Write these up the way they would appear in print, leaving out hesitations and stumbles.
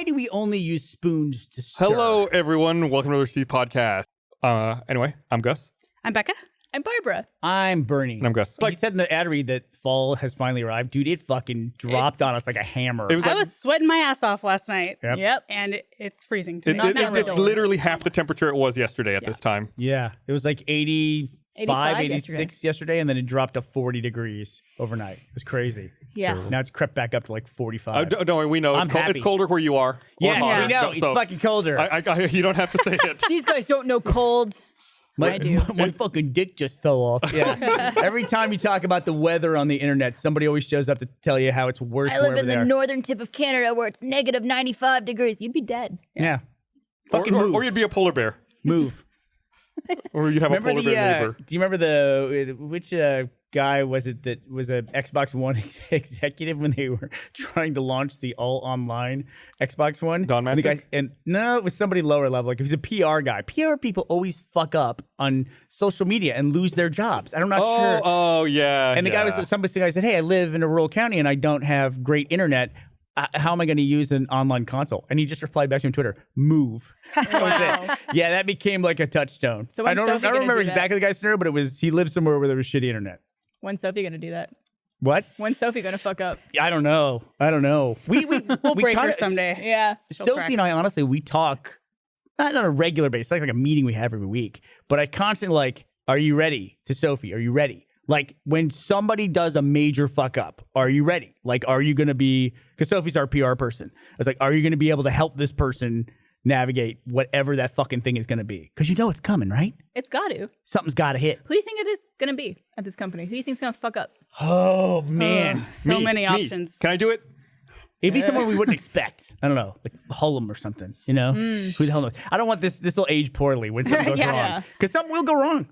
why do we only use spoons to stir? Hello, everyone. Welcome to the Rooster Teeth podcast. Anyway, I'm Gus. I'm Becca. I'm Barbara. I'm Burnie. And I'm Gus. Like you said in the ad read that fall has finally arrived. Dude, it fucking dropped on us like a hammer. It was I like, was sweating my ass off last night. Yep. And it's freezing today. it's literally half the temperature it was yesterday at this time. Yeah. It was like 85, 86 yesterday, and then it dropped to 40 degrees overnight. It was crazy. Yeah. So- Now it's crept back up to like 45. Don't worry, we know. I'm happy. It's colder where you are. Yes, Yeah. we know. It's fucking colder. You don't have to say it. These guys don't know cold. I do. My fucking dick just fell off. Yeah. Every time you talk about the weather on the internet, somebody always shows up to tell you how it's worse. I live in the northern tip of Canada where it's negative 95 degrees. You'd be dead. Yeah. Fucking move. Or you'd be a polar bear. Move. Or you'd have a polar bear neighbor. Do you remember which guy was it that was a Xbox One executive when they were trying to launch the all online Xbox One? Don Matrick? No, it was somebody lower level. Like, it was a PR guy. PR people always fuck up on social media and lose their jobs. I'm not sure. Oh, yeah. And the guy said, "Hey, I live in a rural county and I don't have great internet. How am I going to use an online console?" And he just replied back to him on Twitter, "Move." That was it. Yeah, that became like a touchstone. So I don't remember exactly the guy's scenario, but he lived somewhere where there was shitty internet. When's Sophie going to do that? What? When's Sophie going to fuck up? I don't know. We'll break her someday. Yeah. Sophie and I, honestly, we talk not on a regular basis, like a meeting we have every week, but I constantly like, "Are you ready?" to Sophie. "Are you ready?" Like, when somebody does a major fuck up, are you ready? Like, are you going to be, because Sophie's our PR person. I was like, are you going to be able to help this person navigate whatever that fucking thing is going to be? Because you know it's coming, right? It's got to. Something's got to hit. Who do you think it is going to be at this company? Who do you think's going to fuck up? Oh, man. So many options. Can I do it? It'd be someone we wouldn't expect. I don't know, like Hullum or something, you know? Who the hell knows? I don't want this will age poorly when something goes wrong. Because something will go wrong.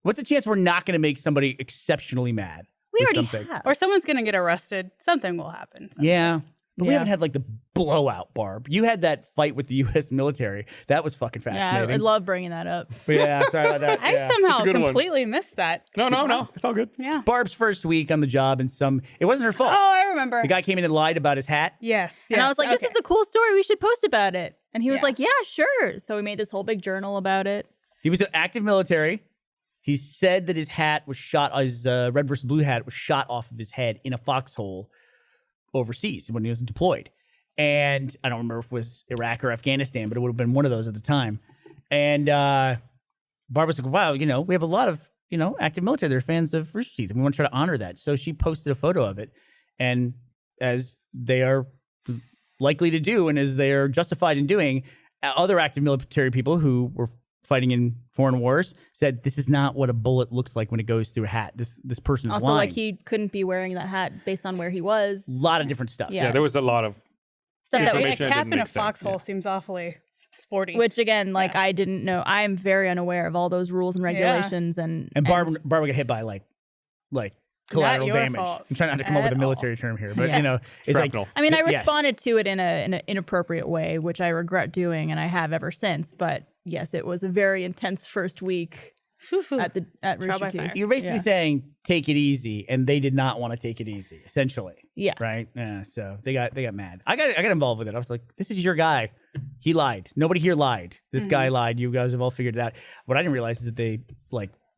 What's the chance we're not going to make somebody exceptionally mad? We already have. Or someone's going to get arrested. Something will happen. Yeah. But we haven't had like the blowout, Barb. You had that fight with the U.S. military. That was fucking fascinating. Yeah, I love bringing that up. Yeah, sorry about that. I somehow completely missed that. No. It's all good. Yeah. Barb's first week on the job, and it wasn't her fault. Oh, I remember. The guy came in and lied about his hat. Yes. And I was like, this is a cool story. We should post about it. And he was like, yeah, sure. So we made this whole big journal about it. He was an active military. He said that his hat was shot, his red versus blue hat was shot off of his head in a foxhole overseas when he was deployed. And I don't remember if it was Iraq or Afghanistan, but it would have been one of those at the time. And Barbara's like, wow, we have a lot of, active military. They're fans of Rooster Teeth, and we want to try to honor that. So she posted a photo of it. And as they are likely to do, and as they are justified in doing, other active military people who were fighting in foreign wars said, this is not what a bullet looks like when it goes through a hat. This person is also lying. like he couldn't be wearing that hat based on where he was. A lot of different stuff. Yeah, there was a lot of Stuff that was A information. cap Didn't in a make sense, foxhole seems awfully sporty. which again, I didn't know. I am very unaware of all those rules and regulations and Barbara got hit by like collateral your damage. fault I'm trying not to come up with a military term here, but it's Shrapnel. like I mean, I Yeah. responded to it in an inappropriate way, which I regret doing, and I have ever since. But yes, it was a very intense first week at Trial by Rooster fire. Teeth. you're basically saying take it easy, and they did not want to take it easy, essentially. Yeah. Right? Yeah. So they got mad. I got involved with it. I was like, this is your guy. He lied. Nobody here lied. This guy lied. You guys have all figured it out. What I didn't realize is that they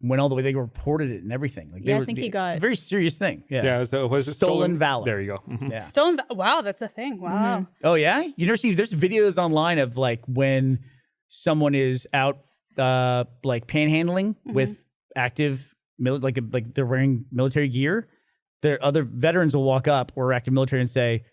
went all the way. They reported it and everything. Like, I think he got it's a very serious thing. Yeah. Yeah, was it Stolen valor. There you go. Mhm. Yeah. Stolen. Wow, that's a thing. Wow. Oh yeah. You never see? There's videos online of like when someone is out panhandling with active like they're wearing military gear. There other veterans will walk up or active military and say,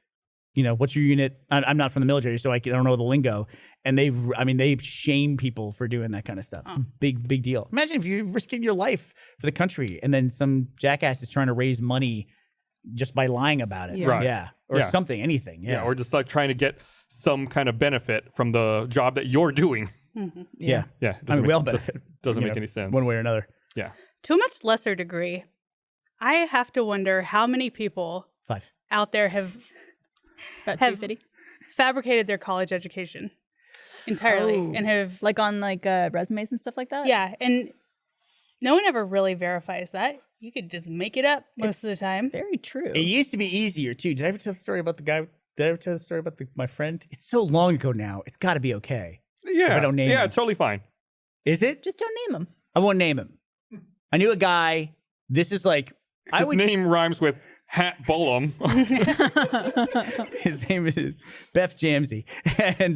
what's your unit? I'm not from the military, so I don't know the lingo. And they shame people for doing that kind of stuff. It's a big deal. Imagine if you're risking your life for the country and then some jackass is trying to raise money just by lying about it. Yeah. Right. Yeah. Or Yeah. something, anything. Yeah, or just like trying to get some kind of benefit from the job that you're doing. Yeah. Yeah, We all benefit. doesn't make any sense. One way or another. Yeah. To a much lesser degree, I have to wonder how many people 5. out there have about have- 250. fabricated their college education entirely and have On resumes and stuff like that. and no one ever really verifies that. You could just make it up most of the time. Very true. It used to be easier too. Did I ever tell the story about the guy Did I ever tell the story about my friend? It's so long ago now. It's got to be okay. Yeah. I don't name him. it's totally fine. Is it? Just don't name him. I won't name him. I knew a guy. This is like His name rhymes with Hat Bullum. His name is Beth Jamsey, and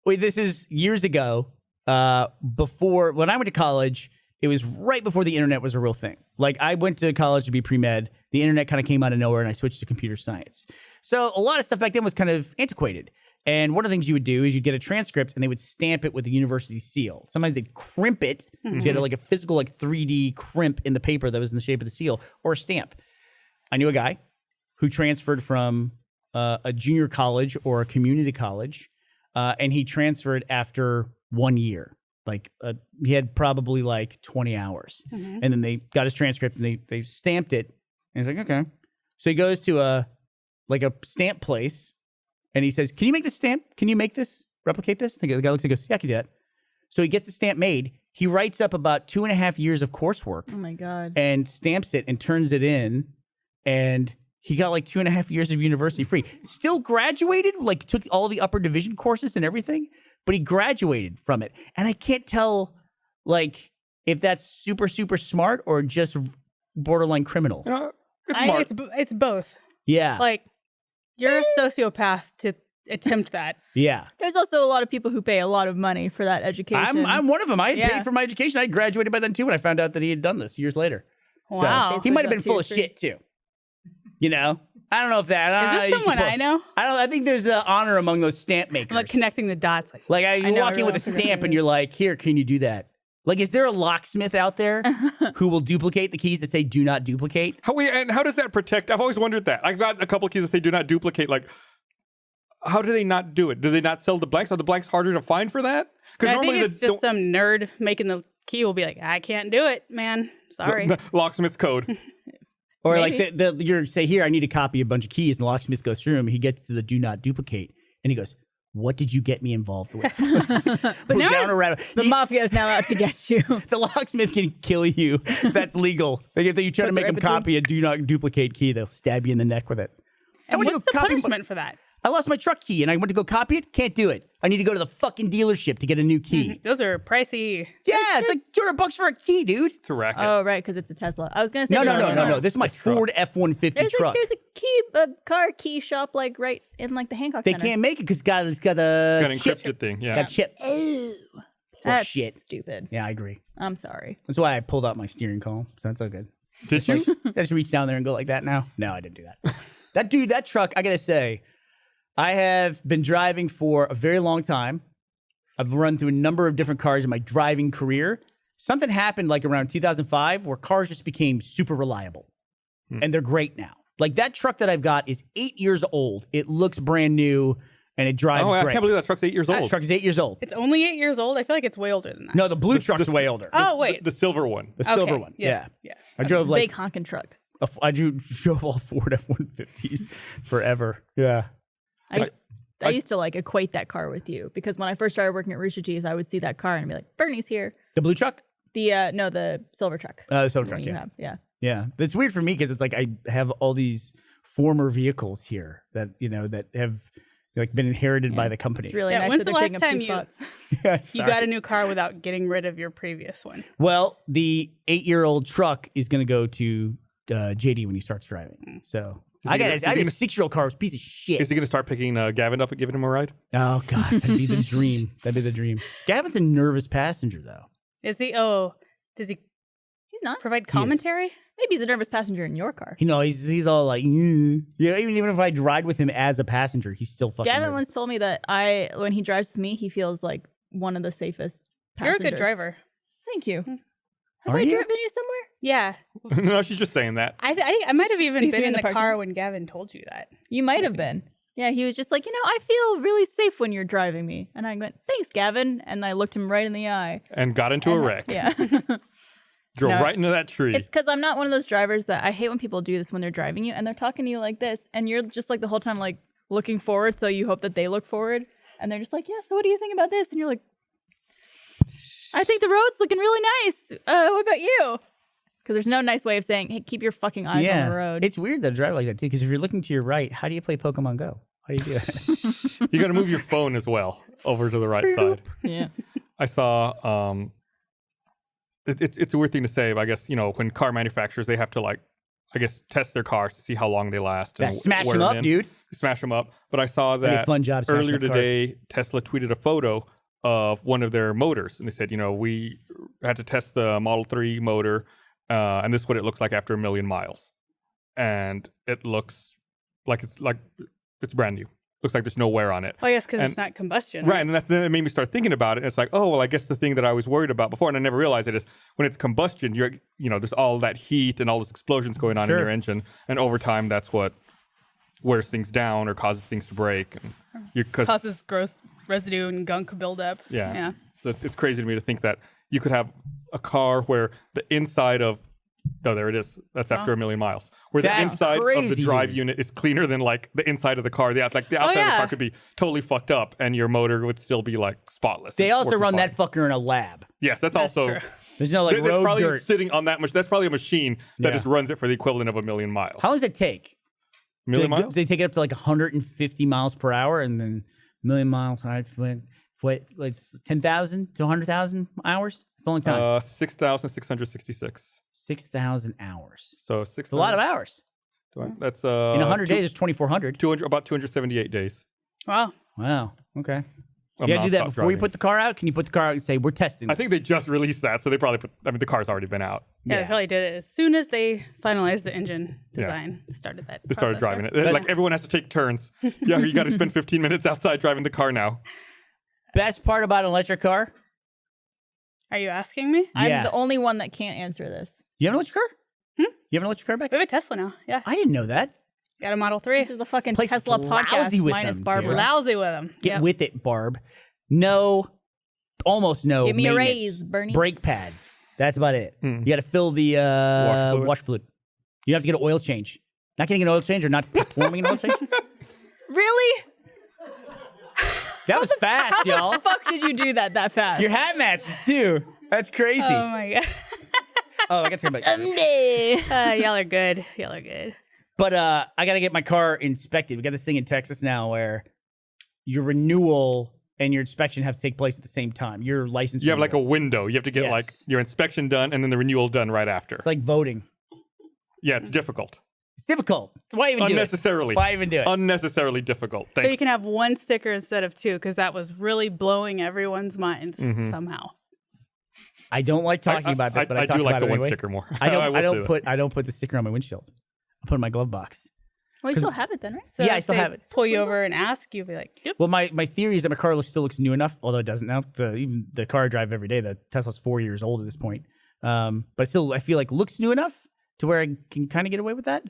this is years ago. Before when I went to college, it was right before the internet was a real thing. Like I went to college to be pre-med. The internet kind of came out of nowhere, and I switched to computer science. So a lot of stuff back then was kind of antiquated. And one of the things you would do is you'd get a transcript and they would stamp it with the university seal. Sometimes they'd crimp it. So you had like a physical like 3D crimp in the paper that was in the shape of the seal or a stamp. I knew a guy who transferred from a junior college or a community college, and he transferred after 1 year. Like he had probably like 20 hours. And then they got his transcript and they stamped it. And he's like, okay. So he goes to a stamp place. And he says, can you make this stamp? Can you make this? Replicate this? The guy looks and goes, yeah, I can do that. So he gets the stamp made. He writes up about 2.5 years of coursework. Oh, my God. And stamps it and turns it in. And he got like 2.5 years of university free. Still graduated, like took all the upper division courses and everything. But he graduated from it. And I can't tell, like, if that's super, super smart or just borderline criminal. It's smart. It's both. Yeah. Like, you're a sociopath to attempt that. Yeah. There's also a lot of people who pay a lot of money for that education. I'm one of them. I had paid for my education. I graduated by then too when I found out that he had done this years later. Wow. So, he might have been full of shit too. You know? I don't know if that... Is this someone I know? I think there's honor among those stamp makers. I'm like connecting the dots. Like you walk in with a stamp and you're like, here, can you do that? Like, is there a locksmith out there who will duplicate the keys that say do not duplicate? How does that protect? I've always wondered that. I've got a couple of keys that say do not duplicate. Like, how do they not do it? Do they not sell the blanks? Are the blanks harder to find for that? Because normally it's just some nerd making the key will be like, I can't do it, man. Sorry. The locksmith's code. Or maybe. Like you're say, here, I need to copy a bunch of keys, and the locksmith goes through them. He gets to the do not duplicate, and he goes, what did you get me involved with? But now the mafia is now out to get you. The locksmith can kill you. That's legal. If you try to make him copy a do not duplicate key, they'll stab you in the neck with it. And what's the punishment for that? I lost my truck key and I went to go copy it. Can't do it. I need to go to the fucking dealership to get a new key. Those are pricey. Yeah, it's like $200 for a key, dude. It's a racket. Oh, right, because it's a Tesla. I was gonna say no. This is my Ford F-150 truck. There's a car key shop like right in like the Hancock They Center. can't make it because it's got a an encrypted thing. Yeah, got chip. Ew. That's stupid. Yeah, I agree. I'm sorry. That's why I pulled out my steering column. So that's all good. Did you? I just reach down there and go like that now? No, I didn't do that. That truck, I gotta say, I have been driving for a very long time. I've run through a number of different cars in my driving career. Something happened like around 2005 where cars just became super reliable. And they're great now. Like that truck that I've got is 8 years old. It looks brand new and it drives great. I can't believe that truck's 8 years old. That truck is 8 years old. It's only 8 years old? I feel like it's way older than that. No, the blue truck's way older. Oh, wait. The silver one. The silver one. Yes. Yeah. I drove like big honking truck. I drove all Ford F-150s forever. Yeah. I used to like equate that car with you because when I first started working at Rooster Teeth, I would see that car and be like, Burnie's here. The blue truck? The silver truck. The silver truck, yeah. It's weird for me because it's like I have all these former vehicles here that, that have like been inherited by the company. It's really nice when's that the they're last taking up time 2 spots. you got a new car without getting rid of your previous one? Well, the 8-year-old truck is going to go to JD when he starts driving. So I got a 6-year-old car. It was a piece of shit. Is he going to start picking Gavin up and giving him a ride? Oh, God. That'd be the dream. Gavin's a nervous passenger, though. Is he? Oh, does he? He's not. Provide commentary? Maybe he's a nervous passenger in your car. He's all like, even if I ride with him as a passenger, he's still fucking Gavin nervous. once told me that when he drives with me, he feels like one of the safest passengers. You're a good driver. Thank you. Have Are I you? driven you somewhere? Yeah. No, she's just saying that. I might have even Sees been me in in the the car when Gavin told you that. You might have been. Yeah, he was just like, I feel really safe when you're driving me. And I went, thanks, Gavin. And I looked him right in the eye. And got into a wreck. Yeah. Drove right into that tree. It's because I'm not one of those drivers that I hate when people do this when they're driving you and they're talking to you like this. And you're just like the whole time like looking forward. So you hope that they look forward. And they're just like, yeah, so what do you think about this? And you're like, I think the road's looking really nice. What about you? Because there's no nice way of saying, hey, keep your fucking eyes on the road. It's weird to drive like that too. Because if you're looking to your right, how do you play Pokemon Go? How do you do it? You got to move your phone as well over to the right side. Yeah. I saw. It's a weird thing to say, but I guess when car manufacturers they have to test their cars to see how long they last. Yeah, And smash wear them up, in. dude. Smash them up. But I saw that fun job smashing earlier up cars. today. Tesla tweeted a photo of one of their motors, and they said, we had to test the Model 3 motor, and this is what it looks like after 1 million miles, and it looks like it's brand new. Looks like there's no wear on it. Well, I guess because it's not combustion. Right, and then it made me start thinking about it. And it's like, oh, well, I guess the thing that I was worried about before, and I never realized it, is when it's combustion, there's all that heat and all those explosions going on in your engine, and over time, that's what wears things down or causes things to break, and Causes gross residue and gunk buildup. Yeah. So it's crazy to me to think that you could have a car where the inside of there it is. That's after 1 million miles. Where the inside of the drive unit is cleaner than the inside of the car. The outside of the car could be totally fucked up, and your motor would still be spotless. They also run that fucker in a lab. Yes, that's also true. There's no that's road probably dirt. sitting on that much. That's probably a machine that just runs it for the equivalent of 1 million miles. How long does it take? 1 million miles? They take it up to 150 miles per hour, and then 1 million miles. It's 10,000 to 100,000 hours. It's a long time. 6,666. 6,000 hours. So It's a lot of hours. That's In 100 days, it's 2,400. about 278 days. Wow. Wow. Okay. of You gotta do that nonstop before you driving. put the car out. Can you put the car out and say we're testing? I think they just released that, so they probably the car's already been out. Yeah, they probably did it as soon as they finalized the engine design. Started that. They started process, driving right? it. Everyone has to take turns. Yeah, you got to spend 15 minutes outside driving the car now. Best part about an electric car? Are you asking me? I'm Yeah. the only one that can't answer this. You have an electric car? You have an electric car back? We have a Tesla now. Yeah, I didn't know that. got a Model 3. This is the fucking Place is Tesla podcast lousy with minus them, Barbara. dude. Lousy with them. Get with it, Barb. No, almost no. Give me a maintenance. raise, Burnie. Brake pads. That's about it. Hmm. You got to fill the wash fluid. You have to get an oil change. Not getting an oil change or not performing an oil change. Really? That was fast, y'all. How the fuck did you do that fast? Your hat matches too. That's crazy. Oh my god. Oh, I got to turn back. Someday. Y'all are good. Y'all are good. But I got to get my car inspected. We got this thing in Texas now where your renewal and your inspection have to take place at the same time. Your license. You have renewal. a window. You have to get Yes. your inspection done and then the renewal done right after. It's like voting. Yeah, it's difficult. It's difficult. So why even do it? Unnecessarily. Why even do it? Unnecessarily difficult. Thanks. So you can have one sticker instead of two because that was really blowing everyone's minds somehow. I don't like talking about this, but I talk do like about the it one anyway. sticker more. I will say that. don't put the sticker on my windshield. I put it in my glove box. Well, you still have it then, right? So Yeah, I if still they have it. Pull you over and ask, you'll be like, "Yep." Well, my theory is that my car still looks new enough, although it doesn't now. Even the car I drive every day, the Tesla's 4 years old at this point. But still, I feel like looks new enough to where I can kind of get away with that.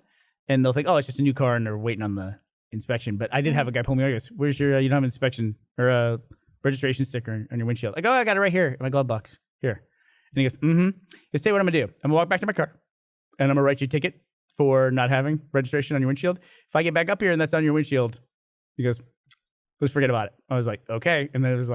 And they'll think, oh, it's just a new car, and they're waiting on the inspection. But I did have a guy pull me over. He goes, "Where's your you don't have an inspection or a registration sticker on your windshield?" I go, "Oh, I got it right here in my glove box. Here." And he goes, "Mm-hmm." He say what I'm gonna do. I'm gonna walk back to my car, and I'm gonna write you a ticket for not having registration on your windshield. If I get back up here and that's on your windshield, he goes, let's forget about it. I was like, okay. And then it was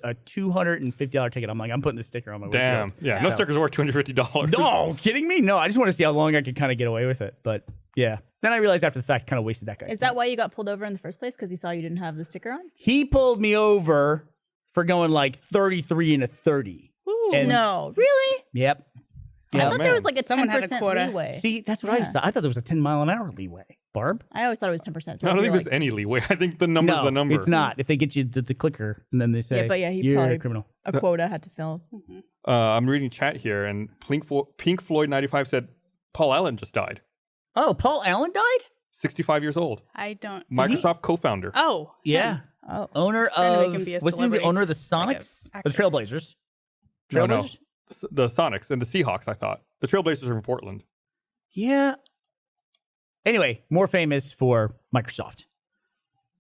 a $250 ticket. I'm like, I'm putting this sticker on my Damn. windshield. Yeah. No sticker's worth $250. No, kidding me? No, I just want to see how long I can kind of get away with it. But yeah. Then I realized after the fact, kind of wasted that guy's Is that time. why you got pulled over in the first place? Because he saw you didn't have the sticker on? He pulled me over for going 33 and a 30. Ooh. And- No. Really? Yep. I Yeah. thought there was like a Someone had a 10% quota. leeway. See, that's what I just thought. I thought there was a 10-mile-an-hour leeway. Barb? I always thought it was 10%. So I don't it'd think be there's any leeway. I think the number's No, the number. it's not. If they get you the clicker and then they say, Yeah, but yeah, he you're probably- a criminal. a quota had to fill. I'm reading chat here, and Pink Floyd 95 said Paul Allen just died. Oh, Paul Allen died? 65 years old. I don't. Microsoft co-founder. Oh, Yeah. Oh. Owner trying to make of, him be a wasn't he the celebrity, owner of the like a Sonics? actor. The Trailblazers? No, no. Trailblazers? The Sonics and the Seahawks, I thought. The Trailblazers are in Portland. Yeah. Anyway, more famous for Microsoft.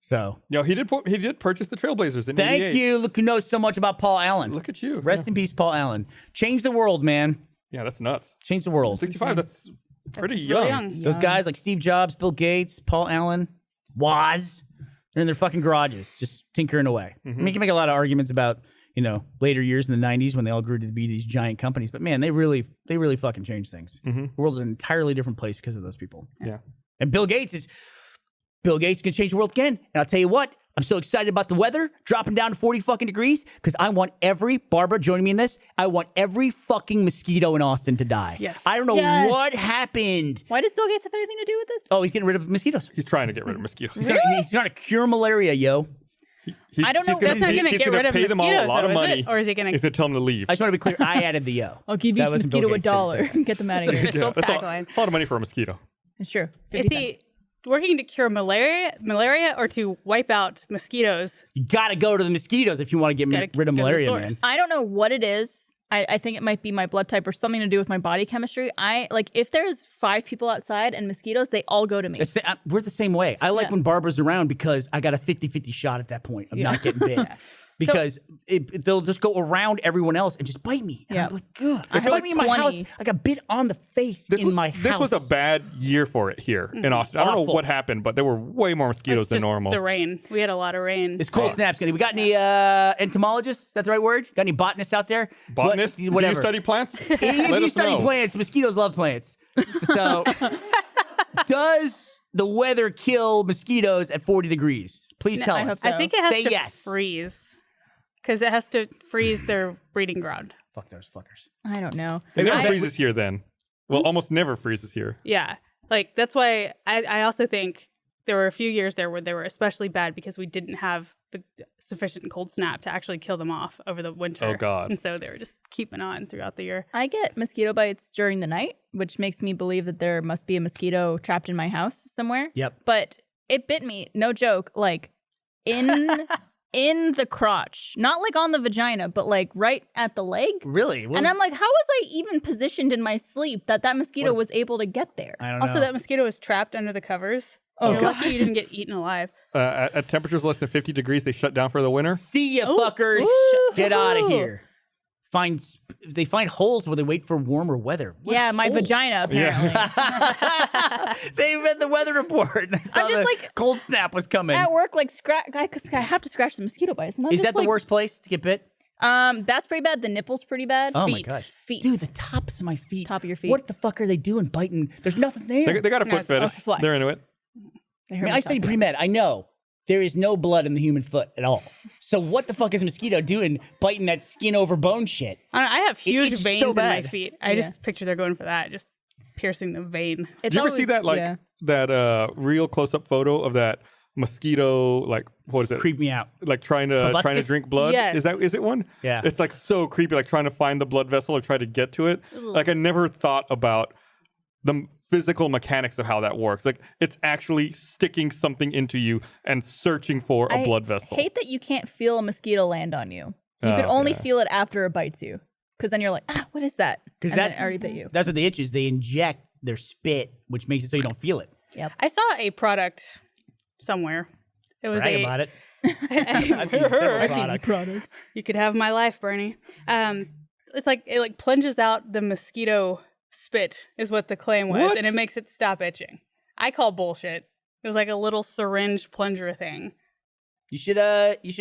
So, Yeah, he did purchase the Trailblazers in thank 88. you. Look who knows so much about Paul Allen. Look at you. Rest in peace, Paul Allen. Change the world, man. Yeah, that's nuts. Change the world. 65, that's pretty really young. Those guys like Steve Jobs, Bill Gates, Paul Allen, Woz, they're in their fucking garages, just tinkering away. I mean, you can make a lot of arguments about, later years in the 90s when they all grew to be these giant companies. But man, they really fucking changed things. The world is an entirely different place because of those people. Yeah. And Bill Gates can change the world again. And I'll tell you what, I'm so excited about the weather dropping down to 40 fucking degrees because I want Barbara joining me in this, I want every fucking mosquito in Austin to die. Yes. I don't know what happened. Why does Bill Gates have anything to do with this? Oh, he's getting rid of mosquitoes. He's trying to get rid of mosquitoes. He's trying to cure malaria, yo. I don't know. That's not going to get rid of pay mosquitoes, them all a lot of though, money. is it? Or is he going Is to? it tell them to leave? I just want to be clear. I added the yo. I'll give each That wasn't Bill mosquito Gates, did $1. Get them out of here. Official That's tagline. a lot of money for a mosquito. It's true. Is 50 he cents. working to cure malaria or to wipe out mosquitoes? You got to go to the mosquitoes if you want to get Gotta rid of go to the malaria, source. man. I don't know what it is. I think it might be my blood type or something to do with my body chemistry. If there's 5 people outside and mosquitoes, they all go to me. We're the same way. I like Yeah. when Barbara's around because I got a 50-50 shot at that point of not getting bit. Because they'll just go around everyone else and just bite me. And Yeah. I'm like, good. I They have bite like me in my 20. house. I got bit on the face in my house. This was a bad year for it here in Austin. I don't know Awful. what happened, but there were way more mosquitoes It's than just normal. the rain. We had a lot of rain. It's cold snaps. We got any entomologists? Is that the right word? Got any botanists out there? Botanists? Do you Whatever. study plants? If Let you us study know. plants, mosquitoes love plants. So, does the weather kill mosquitoes at 40 degrees? Please tell I us. hope so. I think it has Say to yes. freeze because it has to freeze their breeding ground. Fuck those fuckers. I don't know. It never I- freezes here then. Well, almost never freezes here. Yeah. Like, that's why I also think there were a few years there where they were especially bad because we didn't have the sufficient cold snap to actually kill them off over the winter. Oh, God. And so they were just keeping on throughout the year. I get mosquito bites during the night, which makes me believe that there must be a mosquito trapped in my house somewhere. Yep. But it bit me, no joke, like in the crotch. Not like on the vagina, but like right at the leg. Really? And I'm like, how was I even positioned in my sleep that mosquito was able to get there? I don't know. Also, that mosquito was trapped under the covers. Oh, You're God. lucky you didn't get eaten alive. At temperatures less than 50 degrees, they shut down for the winter. See ya, fuckers. Get out of here. They find holes where they wait for warmer weather. What Yeah, my holes? vagina, apparently. They read the weather report. They saw I'm just the like- cold snap was coming. At work, like, I have to scratch the mosquito bites. And I'm Is just that the like, worst place to get bit? That's pretty bad. The nipple's pretty bad. Oh feet. my gosh. Feet. Dude, the tops of my feet. Top of your feet. What the fuck are they doing biting? There's nothing there. They got a No, foot it's fetish. off the fly. They're into it. They I heard mean, me I study talking pre-med. I know there is no blood in the human foot at all. So what the fuck is a mosquito doing biting that skin over bone shit? I have huge it's veins so in my bad. feet. I just picture they're going for that, just piercing the vein. It's Did you ever see always- that yeah. that real close-up photo of that mosquito, like, what is it? Creep me out. Like trying to Proboscis? drink blood. Yes. Is it one? Yeah. It's like so creepy, like trying to find the blood vessel or try to get to it. Like I never thought about the physical mechanics of how that works. Like it's actually sticking something into you and searching for a blood vessel. I hate that you can't feel a mosquito land on you. You can Oh, only yeah. feel it after it bites you. Because then you're like, what is that? Because And then that's it already bit you. That's what the itch is. They inject their spit, which makes it so you don't feel it. Yep. I saw a product somewhere. It was Brag a. about it. I've seen several products. You could have my life, Burnie. It's like it like plunges out the mosquito spit is what the claim was, What? and it makes it stop itching. I call bullshit. It was like a little syringe plunger thing. You should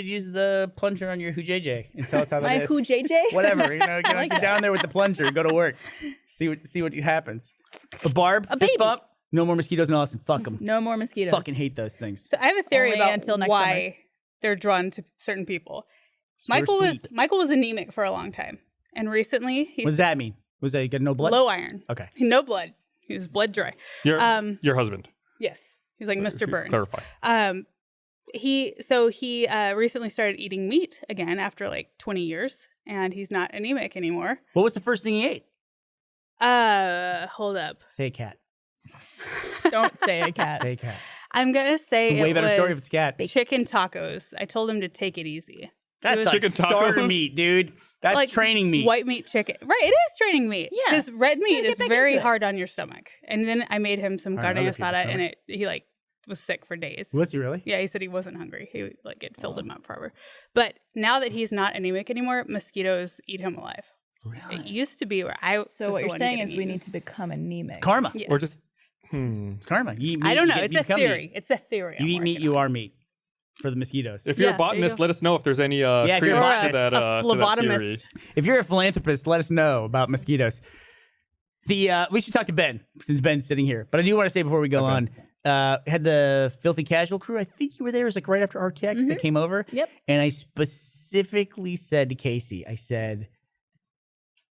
use the plunger on your HooJJ and tell us how that My is. who JJ? Whatever, get down there with the plunger, go to work, see what happens. But Barb, A fist baby. bump. No more mosquitoes in Austin. Fuck them. No more mosquitoes. Fucking hate those things. So I have a theory Only about until next why they're drawn to certain people. They're sweet. Michael was anemic for a long time, and recently What he's does that mean? Was that you got no blood? low iron. Okay. No blood. He was blood dry. Your husband. Yes, he was like Mr. Burns. Clarify. He recently started eating meat again after like 20 years, and he's not anemic anymore. What was the first thing he ate? Hold up. Say a cat. Don't say a cat. Say a cat. I'm gonna say It's a way it better was story if it's a cat. chicken tacos. I told him to take it easy. That's was like chicken starter tacos? meat, dude. That's Like training meat. White meat chicken. Right, it is training meat. Yeah. Because red meat get is back very into it. hard on your stomach. And then I made him some Hard carne on other people's asada, and stomach. he like was sick for days. Was he really? Yeah, he said he wasn't hungry. He like it filled him up forever. But now that he's not anemic anymore, mosquitoes eat him alive. It used to be where I. So was what the you're one saying getting is we eaten. need to become anemic. Karma. Yes. Or just It's karma. You eat meat, I don't know. you It's a become theory. meat. It's a theory. You I'm eat meat, working you on. are meat. for the mosquitoes. If you're Yeah, a there you botanist, go. let us know if there's any if you're credence a to that, to that theory. phlebotomist. If you're a philanthropist, let us know about mosquitoes. We should talk to Ben since Ben's sitting here. But I do want to say before we go on, had the Filthy Casual crew. I think you were there. It was like right after RTX that came over. Yep. And I specifically said to Casey, I said,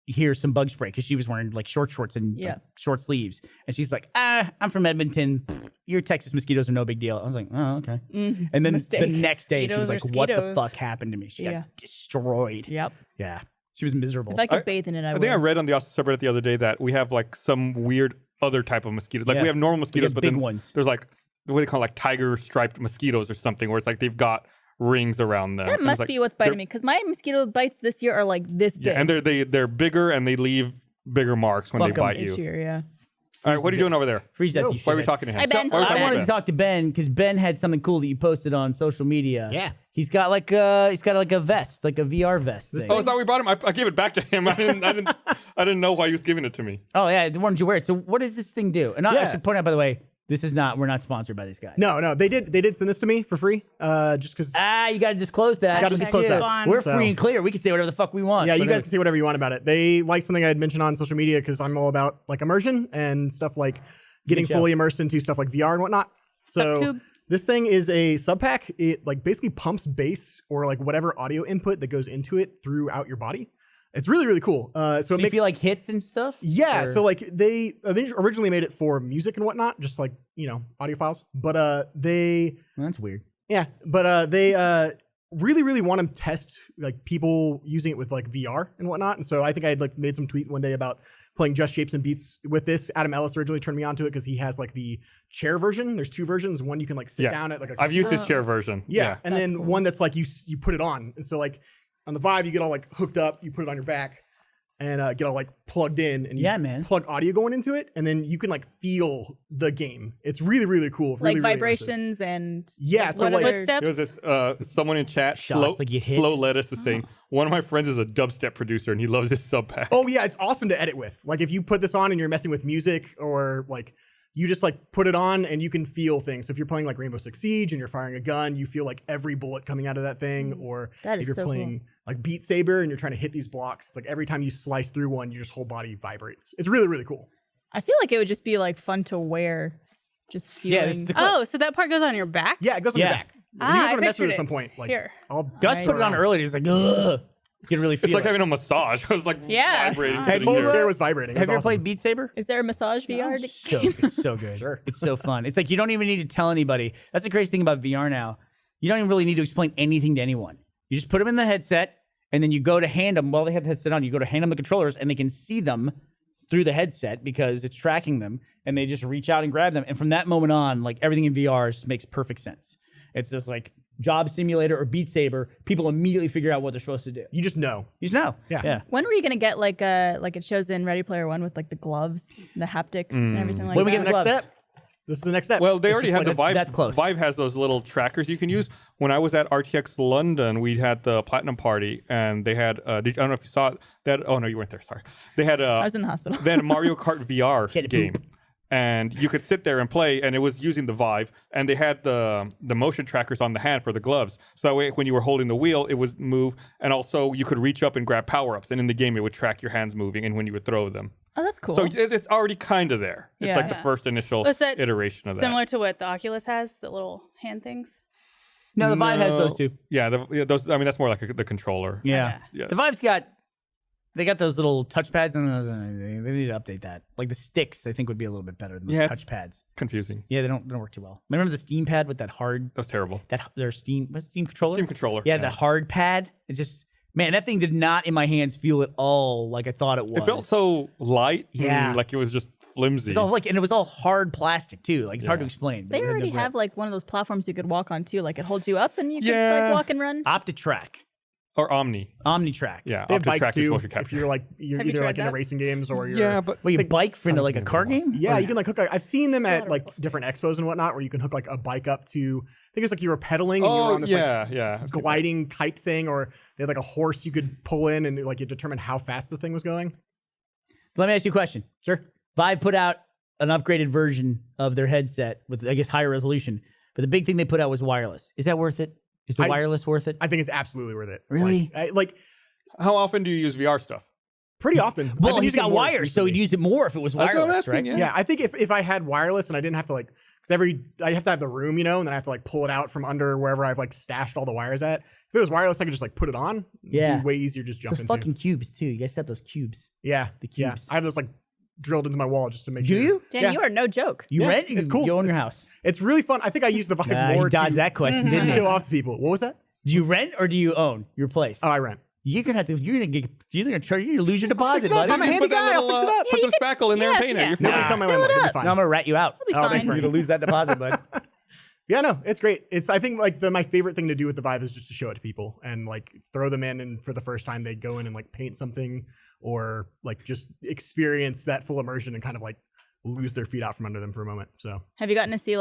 here's some bug spray, because she was wearing like short shorts and like, short sleeves. And she's like, I'm from Edmonton. Your Texas mosquitoes are no big deal. I was like, oh, okay. And then the next day she was like, what the fuck happened to me? She got destroyed. Yep. Yeah. She was miserable. If I could bathe in it, I would. I think I read on the Austin subreddit the other day that we have like some weird other type of mosquitoes. Like we have normal mosquitoes, but big then ones. There's like what they call like tiger striped mosquitoes or something, where it's like they've got rings around them. That And must it's be what's biting me, because my mosquito bites this year are like this big. Yeah, and they're bigger and they leave bigger marks when Fuck they 'em. bite you. Each year, yeah. All right, what are you doing over there? Freeze death, you Why are we shithead. talking to him? Hi, Ben. why are we I talking wanted to to talk to Ben because Ben had something cool that you posted on social media. Yeah. He's got like a vest, like a VR vest. Thing. Oh, is that we brought him? I gave it back to him. I didn't know why he was giving it to me. Oh yeah, why don't you wear it? So what does this thing do? And I Yeah. should point out, by the way, we're not sponsored by these guys. No, they did send this to me for free. Just because. You got to disclose that. Gotta disclose that. Fun. We're So- free and clear. We can say whatever the fuck we want. Yeah, you But, guys can say whatever you want about it. They like something I had mentioned on social media because I'm all about like immersion and stuff like getting show. fully immersed into stuff like VR and whatnot. So Subtube. this thing is a Subpac. It like basically pumps bass or like whatever audio input that goes into it throughout your body. It's really, really cool. So it So you makes feel like hits and stuff? yeah. Or- So like they originally made it for music and whatnot, just like audio files. But they Well, that's weird. they really, really want to test like people using it with like VR and whatnot. And so I think I had like made some tweet one day about playing Just Shapes and Beats with this. Adam Ellis originally turned me on to it because he has like the chair version. There's two versions. One you can like sit down at like a I've used his chair version. yeah, and That's then cool. one that's like you put it on. And so like on the Vive you get all like hooked up. You put it on your back and get all like plugged in and you Yeah, man. plug audio going into it, and then you can like feel the game. It's really, really cool. Really, Like really immersive. vibrations and Yeah, so what like other- Footsteps. There was this someone in chat, Shots, like you hit. Slow Lettuce is saying one of my friends is a dubstep producer and he loves his Subpac. oh yeah, it's awesome to edit with. Like if you put this on and you're messing with music, or like you just like put it on and you can feel things. So if you're playing like Rainbow Six Siege and you're firing a gun, you feel like every bullet coming out of that thing. Or That if is you're so playing like Beat Saber and you're trying to hit these blocks, it's like every time you slice through one, your just whole body vibrates. It's really, really cool. I feel like it would just be like fun to wear. Just feeling. Yeah, this is the Oh, so that part goes on your back? Yeah, it goes on Yeah. your back. If you Ah, guys I want to mess with it pictured at some it. point, like Here. I'll Gus Right. put it on earlier. He was like, ugh. You can really feel It's like it. having a massage. I was like Yeah. vibrating. Hey, to the whole ear. chair was vibrating. It Have was you ever awesome. played Beat Saber? Is there a massage VR? It's so good. Sure. It's so fun. It's like you don't even need to tell anybody. That's the crazy thing about VR now. You don't even really need to explain anything to anyone. You just put them in the headset, and then you go to hand them while they have the headset on. You go to hand them the controllers, and they can see them through the headset because it's tracking them, and they just reach out and grab them. And from that moment on, like everything in VR just makes perfect sense. It's just like Job Simulator or Beat Saber. People immediately figure out what they're supposed to do. You just know. You just know. Yeah. Yeah. When were you gonna get like it shows in Ready Player One with like the gloves, the haptics, and everything like When we that? get The next gloves. step. This is the next step. Well, they It's already just had like the Vive. that's close. Vive has those little trackers you can use. When I was at RTX London, we had the Platinum Party, and they had. I don't know if you saw it. That oh no, you weren't there. Sorry. They had I was in the hospital. they had a Mario Kart VR Had to game, poop. and you could sit there and play, and it was using the Vive, and they had the motion trackers on the hand for the gloves, so that way when you were holding the wheel, it would move, and also you could reach up and grab power ups, and in the game it would track your hands moving, and when you would throw them. Oh, that's cool. So it's already kind of there. It's Yeah. like the Yeah. first initial Was that iteration of that. Similar to what the Oculus has, the little hand things. No, the Vive has those two. Yeah, those. I mean, that's more like the controller. Yeah. Yeah. The Vive's got those little touchpads, and they need to update that. Like the sticks, I think would be a little bit better than those Yeah, it's- touchpads. Confusing. Yeah, they don't work too well. Remember the Steam pad with that hard That was terrible. their Steam controller? Steam controller. Yeah, that hard pad. It just man, that thing did not in my hands feel at all like I thought it was. It felt so light. Yeah. like it was just flimsy. It was all like, and it was all hard plastic too. Like it's hard to Yeah. explain. but they it had no already grip. have like one of those platforms you could walk on too. Like it holds you up and you can Yeah. like walk and run. OptiTrack, or Omni. OmniTrack. Yeah, They have bikes OptiTrack is too. motion If capture. you're like you're Have you either tried like into that? racing games or you're Yeah, but Well, you bike for into I like a think car it was. game. yeah, you can like hook. I've seen them at lot of like people different expos and whatnot, where you can hook like a bike up to. I think it's like you were pedaling and you were oh on this yeah, yeah. like gliding kite thing, or they had like a horse you could pull in and like it determined how fast the thing was going. Let me ask you a question. Sure. Vive put out an upgraded version of their headset with, I guess, higher resolution. But the big thing they put out was wireless. Is that worth it? Is the wireless worth it? I think it's absolutely worth it. Really? How often do you use VR stuff? Pretty often. Well, he's got wires, so he'd use it more if it was wireless, right? Yeah, I think if I had wireless and I didn't have to because I have to have the room, and then I have to pull it out from under wherever I've stashed all the wires at. If it was wireless, I could just put it on. Yeah. It'd be way easier just jump Those into. fucking cubes too. You guys have those cubes. Yeah, the cubes. Yeah. I have those drilled into my wall just to make Do sure. you? Dan, you are no joke. You rent? It's cool. You own your house. It's really fun. I think I use the Vive more you dodged that question, didn't you? show off to people. What was that? Do you rent or do you own your place? Oh, I rent. You're gonna charge you lose your deposit, buddy. I'm a handy guy. I'll fix it up. Put some spackle in there and paint it. You're fine. Nobody tell my landlord. It'll be fine. No, I'm gonna rat you out. It'll be fine. thanks, You're gonna lose that deposit, bud. Yeah, no, it's great. I think my favorite thing to do with the Vive is just to show it to people and throw them in, and for the first time they go in and paint something or just experience that full immersion and kind of lose their feet out from under them for a moment. So Have you gotten to see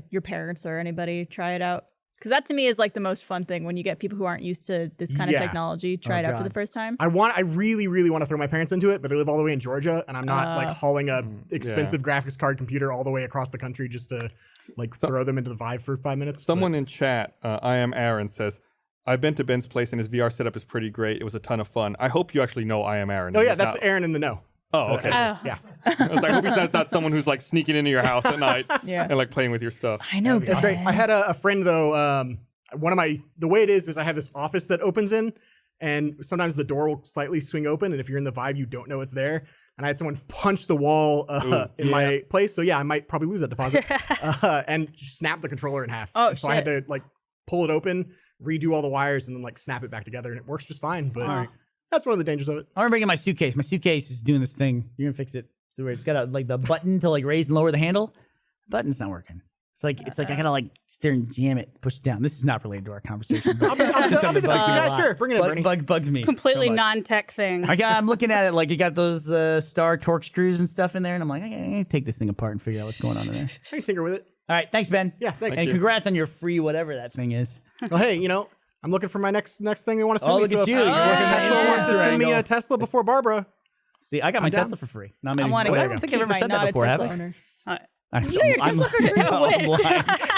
your parents or anybody try it out? Because that to me is the most fun thing when you get people who aren't used to this kind of technology try it out for the first time. I really, really want to throw my parents into it, but they live all the way in Georgia, and I'm not hauling a expensive graphics card computer all the way across the country just to throw them into the Vive for 5 minutes. Someone in chat, I am Aaron, says, I've been to Ben's place and his VR setup is pretty great. It was a ton of fun. I hope you actually know I am Aaron. Oh yeah, that's Aaron in the know. Oh, okay. Yeah. I was I hope that's not someone who's sneaking into your house at night and playing with your stuff. I know. It's great. I had a friend though. The way it is I have this office that opens in, and sometimes the door will slightly swing open, and if you're in the Vive, you don't know it's there. And I had someone punch the wall in my place, so yeah, I might probably lose that deposit and just snap the controller in half. Oh, so I had to pull it open, redo all the wires, and then snap it back together, and it works just fine. But that's one of the dangers of it. I'm gonna bring in my suitcase. My suitcase is doing this thing. You're gonna fix it. So it's got the button to raise and lower the handle. The button's not working. It's I gotta sit there and jam it, push it down. This is not related to our conversation. But I'll be the guy. Sure, bring it in, Bernie. Bugs me. Completely so much. non-tech thing. I'm looking at it it got those star torque screws and stuff in there, and I'm I gotta take this thing apart and figure out what's going on in there. I can tinker with it. All right, thanks, Ben. Yeah, thanks. And congrats on your free whatever that thing is. Well, hey, I'm looking for my next thing they want to send Oh, me. look So at if you. Tesla wants to send me a Tesla before Barbara. See, I got my down. Tesla for free. Not I many. want to. I don't think I've ever said that before, have I? I'm You're a Tesla owner. I wish.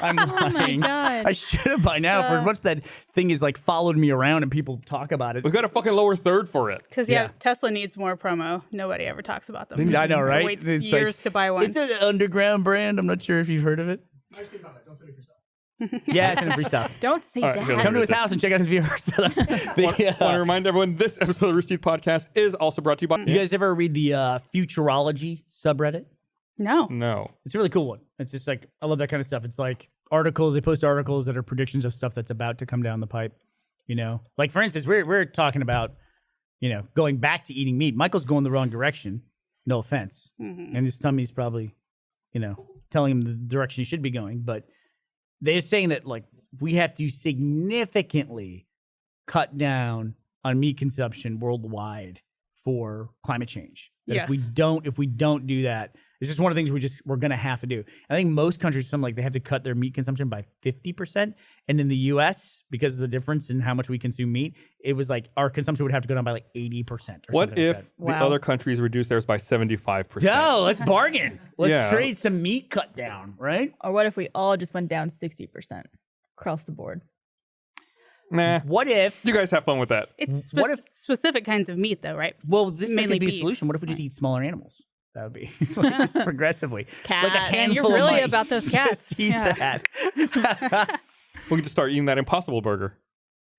I'm lying. Oh my God. I should have by now. For once that thing is followed me around and people talk about it. We've got a fucking lower third for it. Because Tesla needs more promo. Nobody ever talks about them. I know, right? Waits It's years to buy one. Is it an underground brand? I'm not sure if you've heard of it. I just about that. Don't send me free stuff. Yeah, send him free stuff. Don't say All right, that. Come to his house and check out his VR setup. Want to remind everyone, this episode of the Rooster Teeth podcast is also brought to you by... You guys ever read the Futurology subreddit? No. No. It's a really cool one. It's just I love that kind of stuff. It's articles. They post articles that are predictions of stuff that's about to come down the pipe. For instance, we're talking about, going back to eating meat. Michael's going the wrong direction. No offense. Mm-hmm. And his tummy's probably, telling him the direction he should be going. But they're saying that we have to significantly cut down on meat consumption worldwide for climate change. That Yes. if we don't do that, it's just one of the things we're gonna have to do. I think most countries, they have to cut their meat consumption by 50%, and in the U.S., because of the difference in how much we consume meat, it was our consumption would have to go down by 80%. What if the other countries reduce theirs by 75%? No, let's bargain. Let's Yeah. trade some meat cut down, right? Or what if we all just went down 60% across the board? Nah. What if? You guys have fun with that. It's What if- specific kinds of meat, though, right? Well, this Mainly could be a beef. solution. What if we just eat smaller animals? That would be progressively. Cat. Like a Man, handful you're of really mice. about those cats. Just eat Yeah. that. We can just start eating that Impossible Burger.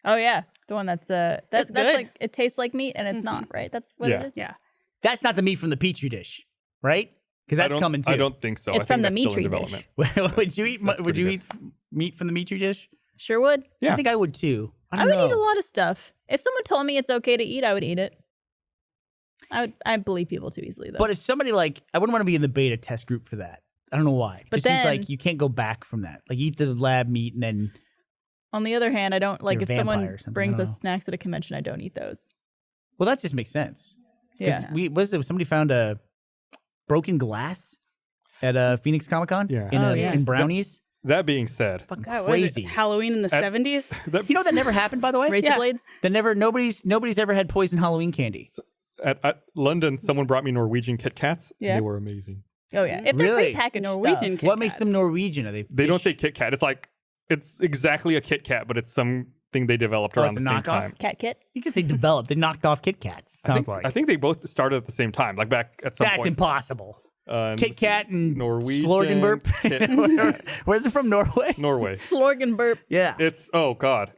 Oh yeah, the one that's that's good. it tastes like meat and it's not, right? That's what Yeah. it is. Yeah. That's not the meat from the petri dish, right? Because that's coming too. I don't think so. It's I think from the that's still in Mitri dish. development. would you eat? That's Would you pretty eat meat from the Mitri dish? Sure would. Yeah. I think I would too. I would eat a lot of stuff. If someone told me it's okay to eat, I would eat it. I believe people too easily though. But if somebody I wouldn't want to be in the beta test group for that. I don't know why. But It just seems then- like you can't go back from that. Eat the lab meat and then. on the other hand, I don't like You're if a vampire someone or something, brings I don't us know. snacks at a convention, I don't eat those. Well, that just makes sense. 'Cause Yeah. somebody found a broken glass at Phoenix Comic Con. Yeah. In brownies. That being said, Fucking God, what is it, crazy. Halloween in the 70s? You know that never happened, by the way. Razor Yeah. blades. Nobody's ever had poison Halloween candy. at London, someone brought me Norwegian Kit Kats. Yeah. And they were amazing. Oh yeah, if they're Really? prepackaged Norwegian stuff. Kit What makes Kats. them Norwegian? Are They don't say Kit Kat. It's exactly a Kit Kat, but it's something they developed around it's the a same knockoff? time. Cat kit. Because they developed, they knocked off Kit Kats. Sounds I think they both started at the same time, like back at some that's point. impossible. And Kit Kat and Norwegian, Slorgenburp. Kit- Where's it from? Norway? Norway. Slorgan burp. Yeah. It's God,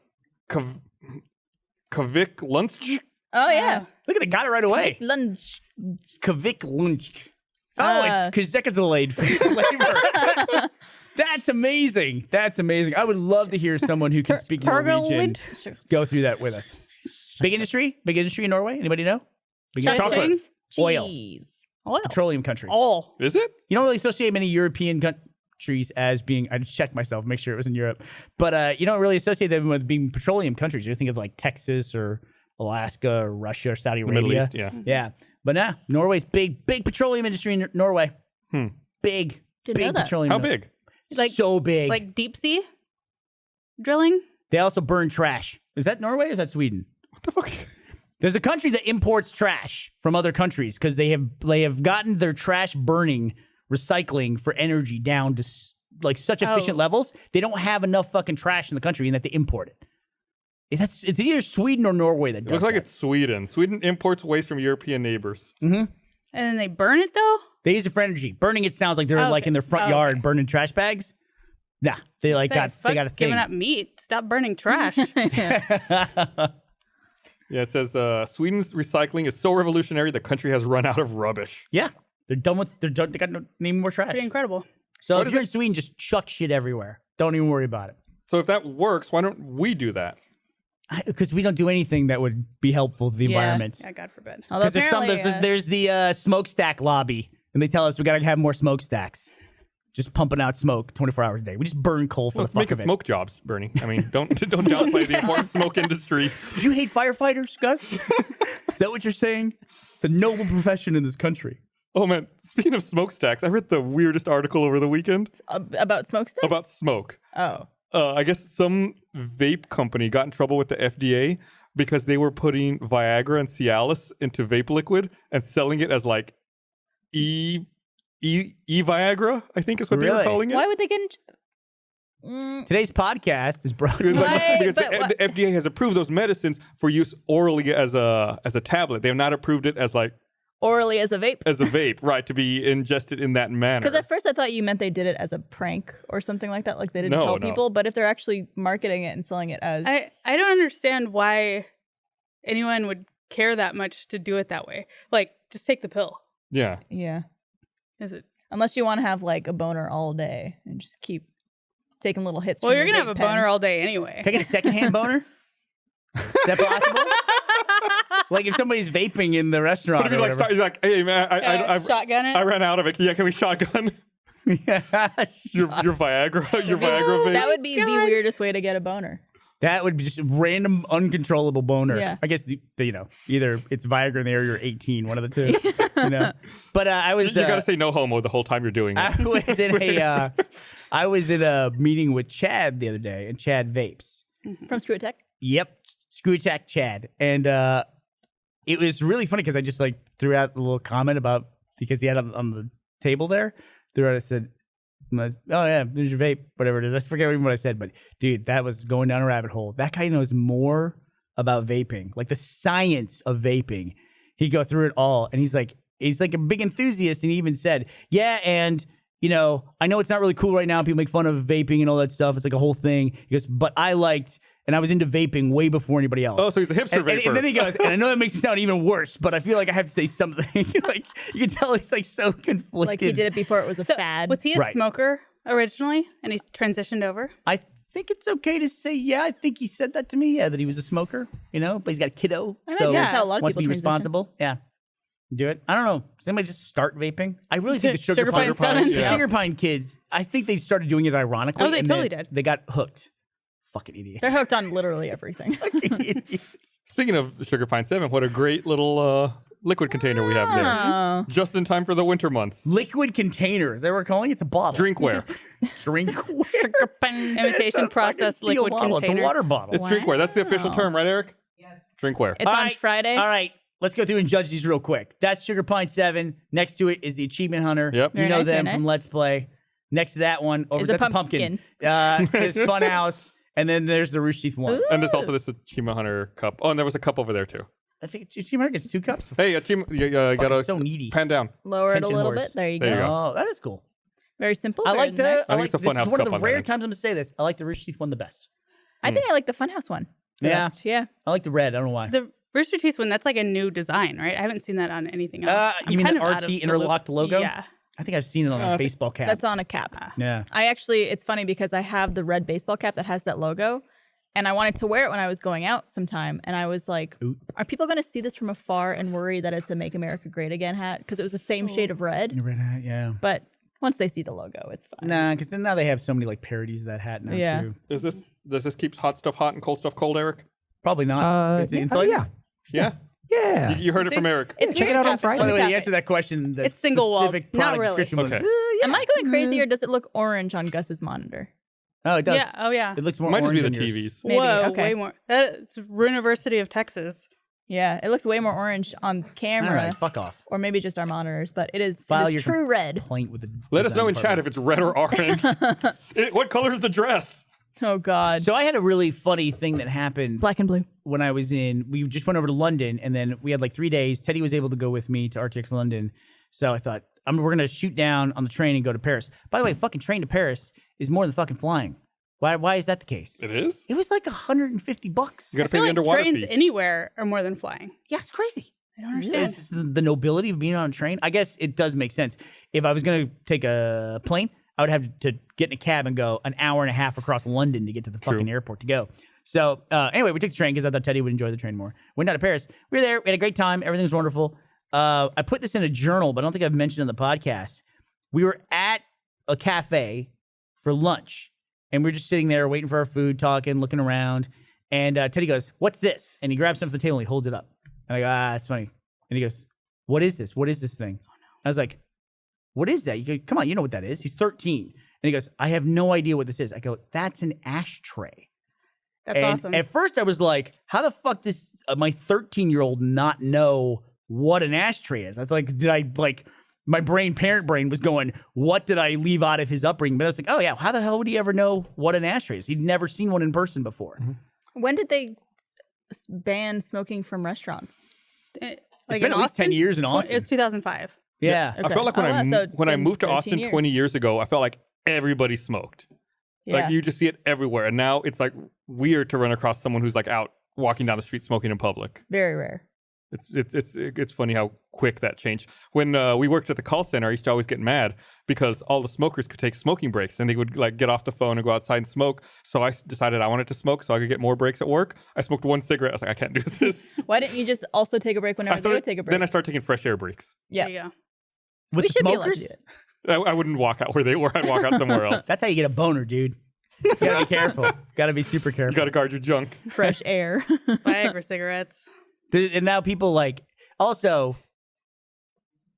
Kvik Lunch. Oh yeah. Look at they got it right away. Lunch. Kvik Lunch. Oh, it's Kazekazolade flavor. That's amazing. That's amazing. I would love to hear someone who can speak Norwegian go through that with us. Big industry? Big industry in Norway? Anybody know? Big Chocolate. Oil. Cheese. Petroleum country. All. Is it? You don't really associate many European countries as being, I just checked myself, make sure it was in Europe, but you don't really associate them with being petroleum countries. You think of like Texas or Alaska or Russia or Saudi Arabia. Middle East, yeah. Yeah. But nah, Norway's big petroleum industry in Norway. Big Didn't know that. petroleum. How big? Like so big. Like deep sea drilling. They also burn trash. Is that Norway or is that Sweden? What the fuck? There's a country that imports trash from other countries because they have gotten their trash burning, recycling for energy down to like such efficient levels. They don't have enough fucking trash in the country and that they import it. It's either Sweden or Norway that does It looks like that. it's Sweden. Sweden imports waste from European neighbors. And then they burn it though? They use it for energy. Burning it sounds like they're like in their front yard burning trash bags. Nah, they like got they got a thing. Giving up meat. Stop burning trash. Yeah, it says Sweden's recycling is so revolutionary the country has run out of rubbish. Yeah, they got no name more trash. Pretty incredible. So What if is you're it? in Sweden, just chuck shit everywhere. Don't even worry about it. So if that works, why don't we do that? Because we don't do anything that would be helpful to the environment. Yeah, God forbid. Although Because apparently, there's the smokestack lobby, and they tell us we got to have more smokestacks. Just pumping out smoke 24 hours a day. We just burn coal for Well, the fuck make it of it. smoke jobs, Bernie. I mean, don't downplay the important smoke industry. Do you hate firefighters, Gus? Is that what you're saying? It's a noble profession in this country. Oh man, speaking of smokestacks, I read the weirdest article over the weekend about smokestacks. about smoke. Oh. I guess some vape company got in trouble with the FDA because they were putting Viagra and Cialis into vape liquid and selling it as like Viagra, I think is what they were Really? calling it. Why would they get? Today's podcast is brought Because, Why? because But the FDA has approved those medicines for use orally as a tablet. They have not approved it as like Orally as a vape. as a vape, right? To be ingested in that manner. Because at first I thought you meant they did it as a prank or something like that, like they didn't No, tell no. people. But if they're actually marketing it and selling it as, I don't understand why anyone would care that much to do it that way. Like, just take the pill. Yeah. yeah, Is it? unless you want to have like a boner all day and just keep taking little hits. Well, from you're your gonna have vape a boner pen. all day anyway. Taking a secondhand boner? Is that possible? Like if somebody's vaping in the restaurant But if or you like, whatever. he's like, hey man, Shotgun it. I ran out of it. Yeah, can we shotgun your Viagra? Your Viagra vape? That would be the weirdest way to get a boner. That would be just a random uncontrollable boner. Yeah. I guess either it's Viagra in there or you're 18, one of the two. But I was You gotta say no homo the whole time you're doing it. I was in a meeting with Chad the other day, and Chad vapes. From Screw Attack. Yep, Screw Attack Chad, and it was really funny because I just like threw out a little comment about because he had it on the table there. Threw out, I said, "Oh yeah, there's your vape, whatever it is." I forget even what I said, but dude, that was going down a rabbit hole. That guy knows more about vaping, like the science of vaping. He'd go through it all, and he's like a big enthusiast, and he even said, "Yeah, and." I know it's not really cool right now. People make fun of vaping and all that stuff. It's like a whole thing. He goes, but I liked, and I was into vaping way before anybody else. Oh, so he's a hipster vapor. And then he goes, and I know that makes me sound even worse, but I feel like I have to say something. Like you can tell he's like so conflicted. Like he did it before it was a fad. Was he a Right. smoker originally, and he's transitioned over? I think it's okay to say, yeah. I think he said that to me. Yeah, that he was a smoker. But he's got a kiddo, I imagine so that's how a lot of wants to people be transition. responsible. Yeah. Do it. I don't know. Does anybody just start vaping? I really think the Sugar Pine Pine, 7? the Yeah. Sugar Pine kids. I think they started doing it ironically. Oh, they and totally then did. They got hooked. Fucking idiots. They're hooked on literally everything. Idiots. Speaking of Sugar Pine 7, what a great little liquid container we have there. Oh. Just in time for the winter months. Liquid containers. They were calling it. It's a bottle. Drinkware. Drinkware. Imitation process Steel liquid bottle. container. It's a water bottle. It's drinkware. That's the official term, right, Eric? Yes. Drinkware. It's on Friday. All right. let's go through and judge these real quick. That's Sugar Pine 7. Next to it is the Achievement Hunter. Yep. You know Very them nice. from Let's Play. Next to that one, over Is a that's a pumpkin. There's Funhouse. And then there's the Rooster Teeth one. And there's also this Achievement Hunter cup. Oh, and there was a cup over there too. I think Achievement Hunter gets 2 cups. Hey, Achievement, you got to so needy. pan down. Lower it a Tension little horse. bit. There you There you go. go. Oh, that is cool. Very simple. I very like the. nice. I I think like it's a this is Funhouse one of cup the on rare that end. times I'm gonna say this. I like the Rooster Teeth one the best. I think I like the Funhouse one. the Yeah. best. Yeah. I like the red. I don't know why. The Rooster Teeth one, that's like a new design, right? I haven't seen that on anything else. You mean kind the of out RT of the interlocked loop. logo? Yeah. I think I've seen it on a baseball cap. That's on a cap. Yeah. I actually, it's funny because I have the red baseball cap that has that logo, and I wanted to wear it when I was going out sometime. And I was like, are people going to see this from afar and worry that it's a Make America Great Again hat? Because it was the same shade of red. Red hat, yeah. But once they see the logo, it's fine. Nah, because then now they have so many like parodies of that hat now Yeah. too. Does this keep hot stuff hot and cold stuff cold, Eric? Probably not. It's insulated? Yeah. Yeah. You heard it from Eric. It's check very it out on tough. Friday. By the way, Tap the it. answer to that question, the It's single walled. specific Not product really. description was, Okay. Am I going crazy or does it look orange on Gus's monitor? Oh, it does. Yeah. Oh, yeah. It looks more Might just be orange the on yours. TVs. Maybe, Whoa, okay. way more. That's University of Texas. Yeah, it looks way more orange on All camera, right, fuck off. or maybe just our monitors, but it is File it your is true red. Complaint with the Let us design know in chat department. if it's red or orange. What color is the dress? Oh God, So I had a really funny thing that happened black and blue. when I was in. We just went over to London, and then we had like 3 days. Teddy was able to go with me to RTX London, so I thought we're gonna shoot down on the train and go to Paris. By the way, fucking train to Paris is more than fucking flying. Why is that the case? It is? It was like $150. You got to I pay feel the like underwater trains fee. anywhere are more than flying. Yeah, it's crazy. I don't understand. It's just the nobility of being on a train. I guess it does make sense. If I was going to take a plane, I would have to get in a cab and go an hour and a half across London to get to the fucking airport to go. So anyway, we took the train because I thought Teddy would enjoy the train more. Went down to Paris. We were there. We had a great time. Everything was wonderful. I put this in a journal, but I don't think I've mentioned on the podcast. We were at a cafe for lunch, and we were just sitting there waiting for our food, talking, looking around. And Teddy goes, "What's this?" And he grabs something from the table and he holds it up. And I go, "That's funny." And he goes, "What is this? What is this thing?" I was like, "What is that?" You go, "Come on, you know what that is." He's 13. And he goes, "I have no idea what this is." I go, "That's an ashtray." That's And awesome. at first I was like, how the fuck does my 13-year-old not know what an ashtray is? I thought, my parent brain was going, what did I leave out of his upbringing? But I was like, oh yeah, how the hell would he ever know what an ashtray is? He'd never seen one in person before. Mm-hmm. When did they ban smoking from restaurants? It's been at least 10 years in Austin. It was 2005. Yeah. I felt like when Oh, wow. So it's when I been moved to 13 Austin years. 20 years ago, I felt like everybody smoked. Yeah. Like you just see it everywhere. And now it's like weird to run across someone who's like out walking down the street smoking in public. Very rare. It's funny how quick that changed. When we worked at the call center, I used to always get mad because all the smokers could take smoking breaks and they would like get off the phone and go outside and smoke. So I decided I wanted to smoke so I could get more breaks at work. I smoked one cigarette. I was like, I can't do this. Why didn't you just also take a break whenever they would take a break? Then I started taking fresh air breaks. Yeah. There you go. With We the should be allowed to smokers? do it. I wouldn't walk out where they were. I'd walk out somewhere else. That's how you get a boner, dude. You gotta be careful. Gotta be super You careful. got to guard your junk. Fresh air. Viagra cigarettes. And now people like, also,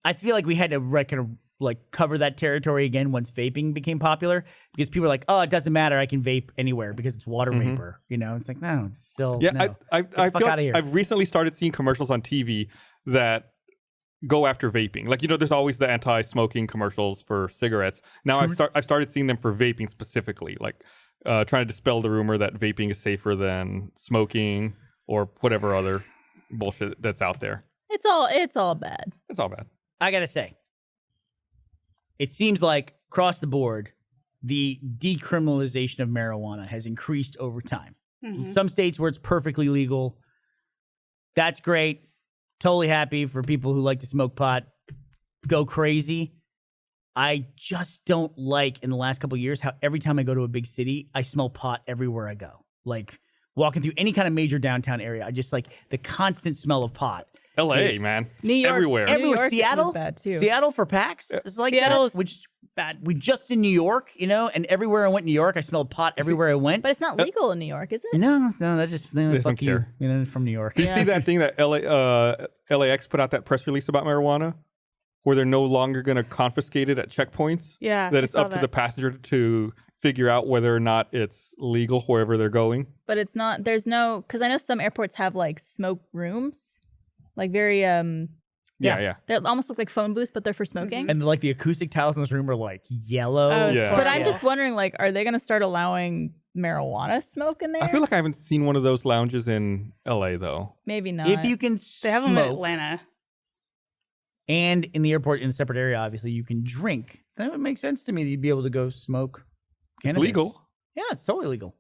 I feel like we had to kind of like cover that territory again once vaping became popular because people are like, oh, it doesn't matter. I can vape anywhere because it's water vapor. You know, it's like, no, it's still, Yeah, no. I fuck feel outta here. like I've recently started seeing commercials on TV that go after vaping. Like, you know, there's always the anti-smoking commercials for cigarettes. Now I've started seeing them for vaping specifically, like trying to dispel the rumor that vaping is safer than smoking or whatever other bullshit that's out there. It's all bad. It's all bad. I gotta say, it seems like across the board, the decriminalization of marijuana has increased over time. Some states where it's perfectly legal, that's great. Totally happy for people who like to smoke pot. Go crazy. I just don't like in the last couple of years how every time I go to a big city, I smell pot everywhere I go. Like walking through any kind of major downtown area, I just like the constant smell of pot. LA, man. It's New York- everywhere. New Everywhere. York Seattle, was bad, too. Seattle for PAX is like Seattle that. is Which bad. we just in New York, you know, and everywhere I went in New York, I smelled pot everywhere I went. But it's not legal in New York, is it? No, that just They fuck don't you. care. You know, from New York. Did you see that thing that LAX put out that press release about marijuana? Where they're no longer going to confiscate it at checkpoints? Yeah, That I it's saw up to that. the passenger to figure out whether or not it's legal wherever they're going. But it's not. There's no, because I know some airports have like smoke rooms. like very Yeah. They almost look like phone booths, but they're for smoking. And like the acoustic tiles in this room are like yellow. Oh, Yeah. But I'm just wondering, like, are they going to start allowing marijuana smoke in there? I feel like I haven't seen one of those lounges in LA though. Maybe not. If you can They have them in smoke, Atlanta. and in the airport in a separate area, obviously you can drink, then it would make sense to me that you'd be able to go smoke It's cannabis. legal. Yeah, it's totally legal.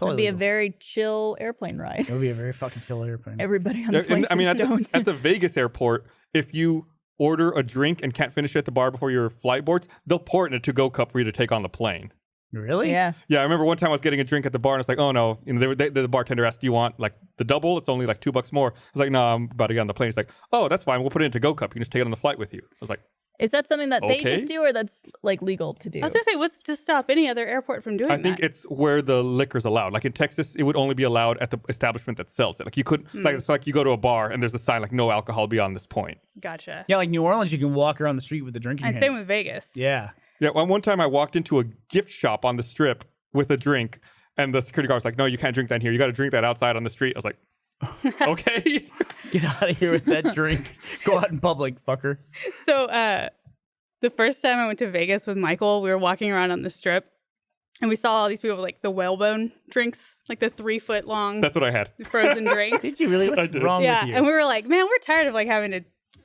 It'd be a legal. very chill airplane ride. It would be a very fucking chill airplane. Everybody on the plane I mean, is stoned. at the Vegas airport, if you order a drink and can't finish it at the bar before your flight boards, they'll pour it in a to-go cup for you to take on the plane. Really? Yeah. Yeah, I remember one time I was getting a drink at the bar and it's like, oh no, the bartender asked, do you want like the double? It's only like $2 more. I was like, no, I'm about to get on the plane. He's like, oh, that's fine. We'll put it in a to-go cup. You can just take it on the flight with you. I was like, Is that something that they Okay. just do, or that's like legal to do? I was gonna say, what's to stop any other airport from doing I think that? it's where the liquor's allowed. Like in Texas, it would only be allowed at the establishment that sells it. Like you could, like it's like you go to a bar and there's a sign like no alcohol beyond this point. Gotcha. Yeah, like New Orleans, you can walk around the street with the drink in your And hand. same with Vegas. Yeah. Yeah, one time I walked into a gift shop on the strip with a drink, and the security guard was like, "No, you can't drink that in here. You got to drink that outside on the street." I was like, "Okay." Get out of here with that drink. Go out in public, fucker. So the first time I went to Vegas with Michael, we were walking around on the strip and we saw all these people with like the whalebone drinks, like the 3-foot long That's what I had. frozen drinks. Did you really? What's wrong Yeah. with you? And we were like, man, we're tired of like having to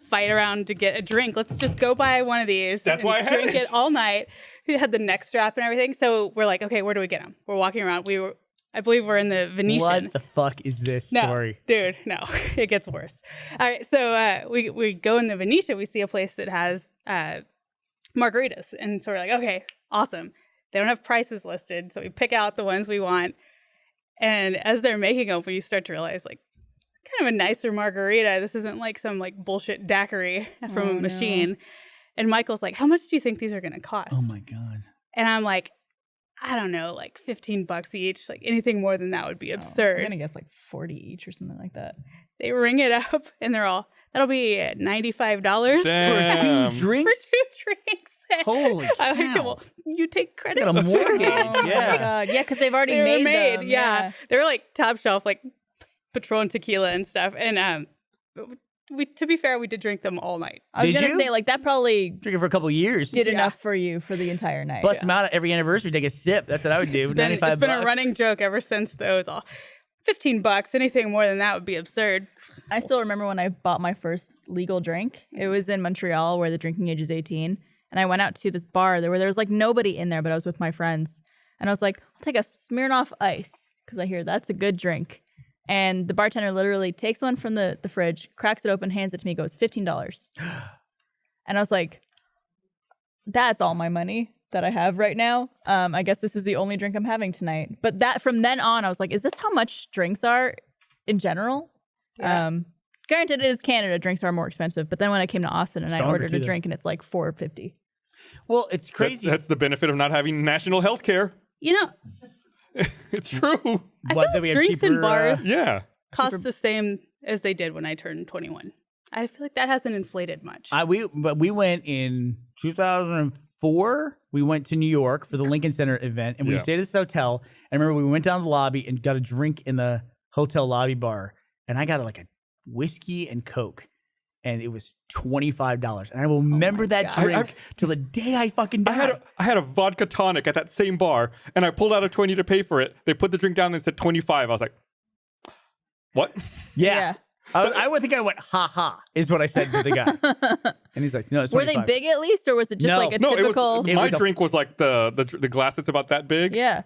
fight around to get a drink. Let's just go buy one of these. That's and why I had drink it. it all night. We had the neck strap and everything. So we're like, okay, where do we get them? We're walking around. I believe we're in the Venetian. What the fuck is this No, story? dude, no, it gets worse. All right, so we go in the Venetian. We see a place that has margaritas, and so we're like, okay, awesome. They don't have prices listed, so we pick out the ones we want. And as they're making them, we start to realize, like, kind of a nicer margarita. This isn't like some like bullshit daiquiri from a machine. And Michael's like, how much do you think these are going to cost? Oh my god. And I'm like, I don't know, like $15 each. Like anything more than that would be absurd. I'm gonna guess like 40 each or something like that. They ring it up and they're all, that'll be $95 Damn. Two for drinks? 2 drinks. Holy I'm like, cow. well, you take credit. Got a mortgage. Oh my Yeah. god. Yeah, because they've already They were made them. yeah. They were like top shelf, like Patron tequila and stuff. And to be fair, we did drink them all night. I was Did gonna you? say like that probably Drink it for a couple of years. did enough for you for the entire night. Bust them out at every anniversary, take a sip. That's what I would do. It's 95 been a bucks. running joke ever since, though. It's all $15. Anything more than that would be absurd. I still remember when I bought my first legal drink. It was in Montreal where the drinking age is 18. And I went out to this bar where there was like nobody in there, but I was with my friends. And I was like, I'll take a Smirnoff Ice because I hear that's a good drink. And the bartender literally takes one from the fridge, cracks it open, hands it to me, goes $15. And I was like, that's all my money that I have right now. I guess this is the only drink I'm having tonight. But that from then on, I was like, is this how much drinks are in general? Yeah. Granted, it is Canada. Drinks are more expensive. But then when I came to Austin and I Stronger ordered too, a though. drink and it's like $4.50. Well, it's crazy. That's the benefit of not having national health care. You know, It's true. I What, feel that we like have drinks in cheaper, bars Yeah. cost the same as they did when I turned 21. I feel like that hasn't inflated much. We went in 2004. We went to New York for the Lincoln Center event, and we Yeah. stayed at this hotel. And remember, we went down to the lobby and got a drink in the hotel lobby bar, and I got like a whiskey and Coke, and it was $25. And I will remember that God. drink till the day I fucking died. I had a vodka tonic at that same bar, and I pulled out a 20 to pay for it. They put the drink down and said 25. I was like, what? yeah. I would think I went, ha ha, is what I said to the guy. And he's like, no, it's Were 25. they big at least, or was it just No. like a No, typical? it was, my drink was like the glass that's about that big. Yeah.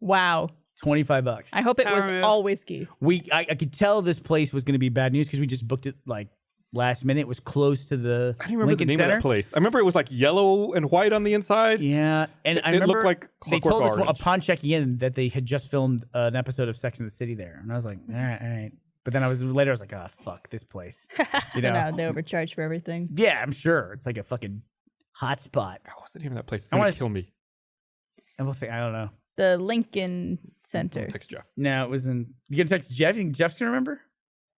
Wow. $25. I hope it Power was move. all whiskey. I could tell this place was going to be bad news because we just booked it like last minute. It was close to the I don't remember Lincoln the name Center. of that place. I remember it was like yellow and white on the inside. Yeah, and I It remember looked like they Clockwork told us Orange. upon checking in that they had just filmed an episode of Sex and the City there, and I was like, all right. But then I was like, oh fuck this place, you So know? now they overcharge for everything. Yeah, I'm sure it's like a fucking hot spot. What's the name of that place? It's I gonna wanna- kill me. And I don't know. The Lincoln Center. I'll text Jeff. No, it was in. You can text Jeff. You think Jeff's gonna remember?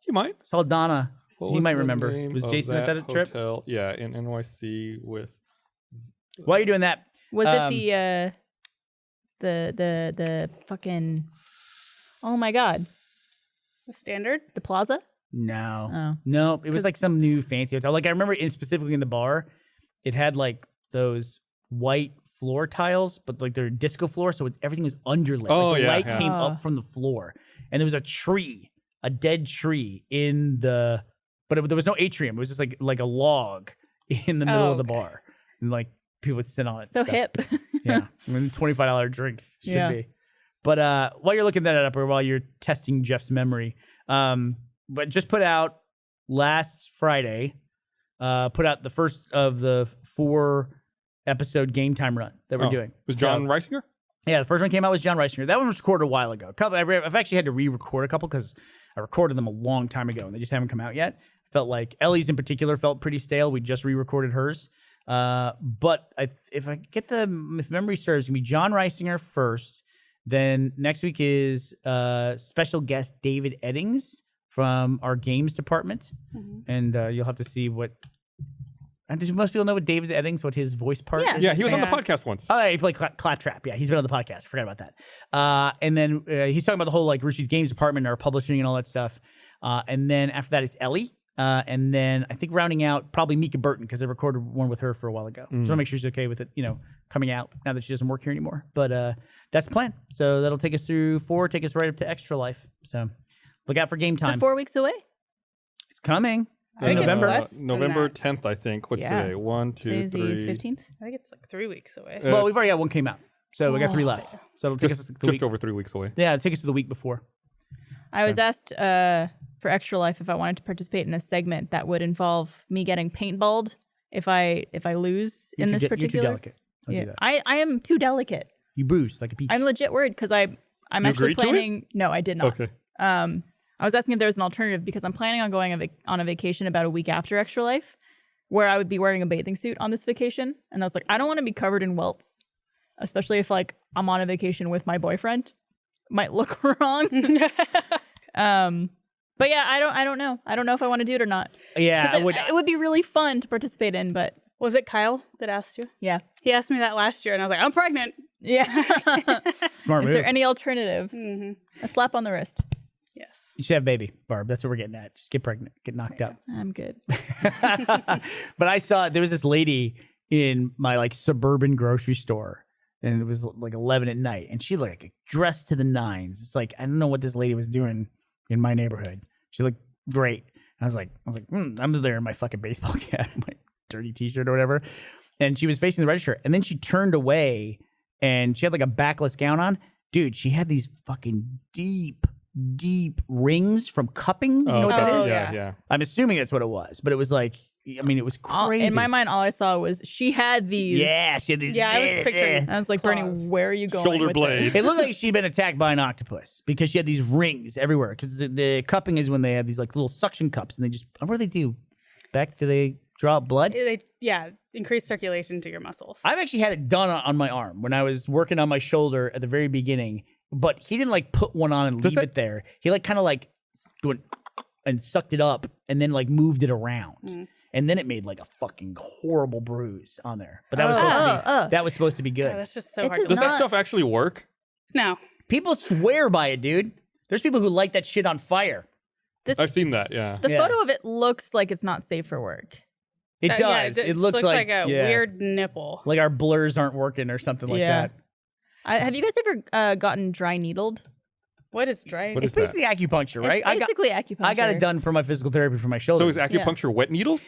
He might. Saldana. What He was might the remember. name Was of Jason at that trip? hotel? Yeah, in NYC with. While you're doing that, Was it the fucking? Oh my God, The Standard? the Plaza. No. No, it was like some new fancy hotel. Like I remember specifically in the bar, it had like those white floor tiles, but like they're disco floor, so everything was underlaid. Oh, like the yeah, light yeah. came up from the floor. And there was a dead tree in the, but there was no atrium. It was just like a log in the middle of the bar. And like people would sit on it. So and stuff. hip. Yeah. I mean, $25 drinks should be. But while you're looking that up or while you're testing Jeff's memory, but just put out last Friday, put out the first of the 4-episode game time run that we're doing. Was John Reisinger? Yeah, the first one came out was John Reisinger. That one was recorded a while ago. I've actually had to re-record a couple because I recorded them a long time ago and they just haven't come out yet. Felt like Ellie's in particular felt pretty stale. We just re-recorded hers. But if I get if memory serves, it's going to be John Reisinger first. Then next week is special guest David Eddings from our games department. And you'll have to see what... Most people know what David Eddings, what his voice part is. Yeah, he was on the podcast once. Oh, yeah, he played Claptrap. Yeah, he's been on the podcast. I forgot about that. And then he's talking about the whole like Rooster's games department, our publishing and all that stuff. And then after that is Ellie. And then I think rounding out probably Mika Burton because I recorded one with her for a while ago. So I want to make sure she's okay with it, coming out now that she doesn't work here anymore. But that's the plan. So that'll take us through 4, take us right up to Extra Life. So look out for game time. So 4 weeks away? It's coming. I think it's November. less than November that. 10th, I think. What's Yeah. today? 1, 2, Today's the 3. 15th? I think it's like 3 weeks away. Well, we've already got one came out. So we got 3 left. So it'll take us to the Just week. over 3 weeks away. Yeah, it'll take us to the week before. I was asked for Extra Life if I wanted to participate in a segment that would involve me getting paintballed if I lose in this particular. You're too delicate. Don't do that. I am too delicate. You bruise like a peach. I'm legit worried because I'm actually agreed to it? planning. No, I did not. Okay. I was asking if there was an alternative because I'm planning on going on a vacation about a week after Extra Life, where I would be wearing a bathing suit on this vacation, and I was like, I don't want to be covered in welts, especially if like I'm on a vacation with my boyfriend. Might look wrong. But yeah, I don't know. I don't know if I want to do it or not. Yeah, It would be really fun to participate in, but Was it Kyle that asked you? yeah. He asked me that last year, and I was like, I'm pregnant. Yeah. Smart Is move. there any alternative? Mm-hmm. A slap on the wrist. Yes. You should have a baby, Barb. That's what we're getting at. Just get pregnant, get knocked up. I'm good. But I saw there was this lady in my like suburban grocery store, and it was like 11 at night, and she looked like dressed to the nines. It's like I don't know what this lady was doing in my neighborhood. She looked great. I was like, I'm there in my fucking baseball cap, my dirty t-shirt or whatever, and she was facing the register, and then she turned away, and she had like a backless gown on. Dude, she had these fucking deep rings from cupping. You know what that is? Yeah. I'm assuming that's what it was, but it was like, I mean, it was crazy. In my mind, all I saw was she had these. Yeah, she had these. Yeah, I was picturing. I was like, Claws. Bernie, where are you going? Shoulder with blades. It looked like she'd been attacked by an octopus because she had these rings everywhere. Because the cupping is when they have these like little suction cups and they just, what do they do? Do they draw out blood? Increase circulation to your muscles. I've actually had it done on my arm when I was working on my shoulder at the very beginning, but he didn't like put one on and leave it there. He like kind of like went and sucked it up and then like moved it around. And then it made like a fucking horrible bruise on there. But that was supposed to be good. Yeah, that's just so It hard. does To Does that stuff actually work? No. People swear by it, dude. There's people who light that shit on fire. I've seen that, yeah. The photo of it looks like it's not safe for work. It does. Yeah, it just looks like a weird nipple. like our blurs aren't working or something like that. Have you guys ever gotten dry needled? What is dry? What It's is that? basically acupuncture, right? It's basically acupuncture. I got it done for my physical therapy for my shoulder. So is acupuncture wet needles?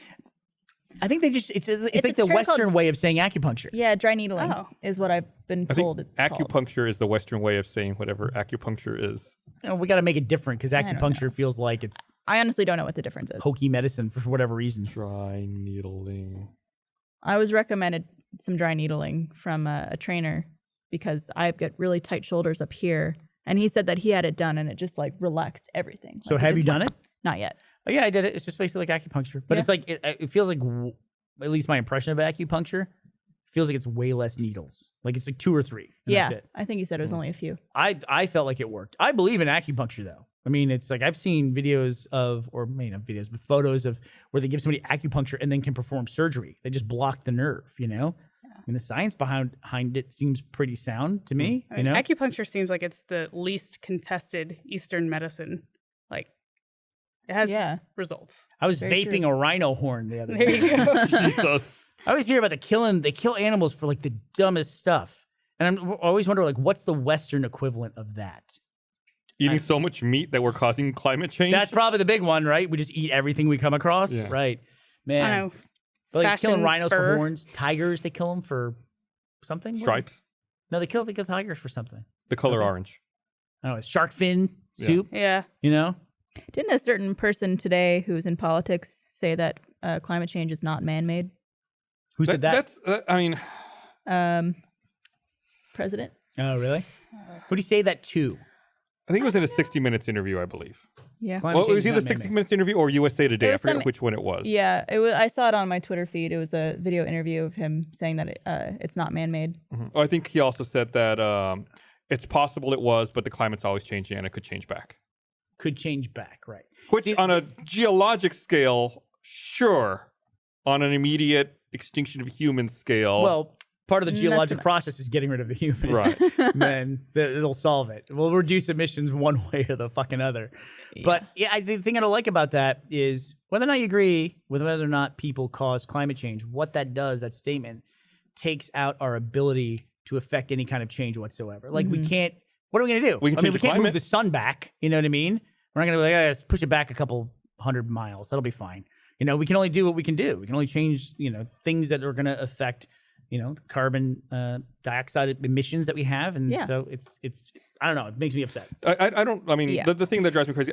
I think they just it's It's like a the term Western called- way of saying acupuncture. Yeah, dry needling Oh. is what I've been I told think it's called. acupuncture is the Western way of saying whatever acupuncture is. You know, we got to make it different because don't acupuncture feels like it's I honestly don't know what the difference is. hokey medicine for whatever reason. Dry needling. I was recommended some dry needling from a trainer because I've got really tight shoulders up here. And he said that he had it done and it just like relaxed everything. So Like, have just you done went- it? Not yet. Oh, yeah, I did it. It's just basically like acupuncture, but Yeah. it's like it feels like at least my impression of acupuncture feels like it's way less needles. Like it's like 2 or 3. And Yeah. that's it. I think he said it was only a few. I felt like it worked. I believe in acupuncture though. I mean, it's like I've seen videos of, or maybe not videos, but photos of where they give somebody acupuncture and then can perform surgery. They just block the nerve, you know? I mean, the science behind it seems pretty sound to me, I mean, you know? acupuncture seems like it's the least contested Eastern medicine. Like, It has Yeah. results. I was Very vaping a rhino horn the other There day. you go. Jesus. I always hear about they kill animals for like the dumbest stuff. And I always wonder, like, what's the Western equivalent of that? Eating so much meat that we're causing climate change. That's probably the big one, right? We just eat everything we come across, Yeah. right? I Man, know. but like Fashion killing rhinos for fur. horns, tigers, they kill them for something. What? Stripes. No, they kill tigers for something. The color Okay. orange. I don't know, shark fin soup. Yeah. You know, Didn't a certain person today who's in politics say that climate change is not man-made? who said that? That's. I mean, President? Oh, really? Who do you say that to? I think it was in a 60 Minutes interview, I believe. Yeah. Climate Well, it change was is either not 60 man-made. Minutes interview or USA Today. It I was forget some- which one it was. Yeah, I saw it on my Twitter feed. It was a video interview of him saying that it's not man-made. Mhm. I think he also said that it's possible it was, but the climate's always changing and it could change back. Could change back, right? Which, See, on a geologic scale, sure. On an immediate extinction of humans scale, Well, part of the Not so geologic much. process is getting rid of the human. right. Man, it'll solve it. We'll reduce emissions one way or the fucking other. But yeah, the thing I don't like about that is whether or not you agree with whether or not people cause climate change, what that does, that statement takes out our ability to affect any kind of change whatsoever. Like we can't, what are we going to do? We can I mean, change we the can't move climate. the sun back. You know what I mean? We're not going to be like, let's push it back a couple 100 miles. That'll be fine. You know, we can only do what we can do. We can only change, things that are going to affect, the carbon dioxide emissions that we have. And Yeah. so it's, I don't know. It makes me upset. I don't, I mean, Yeah. the thing that drives me crazy,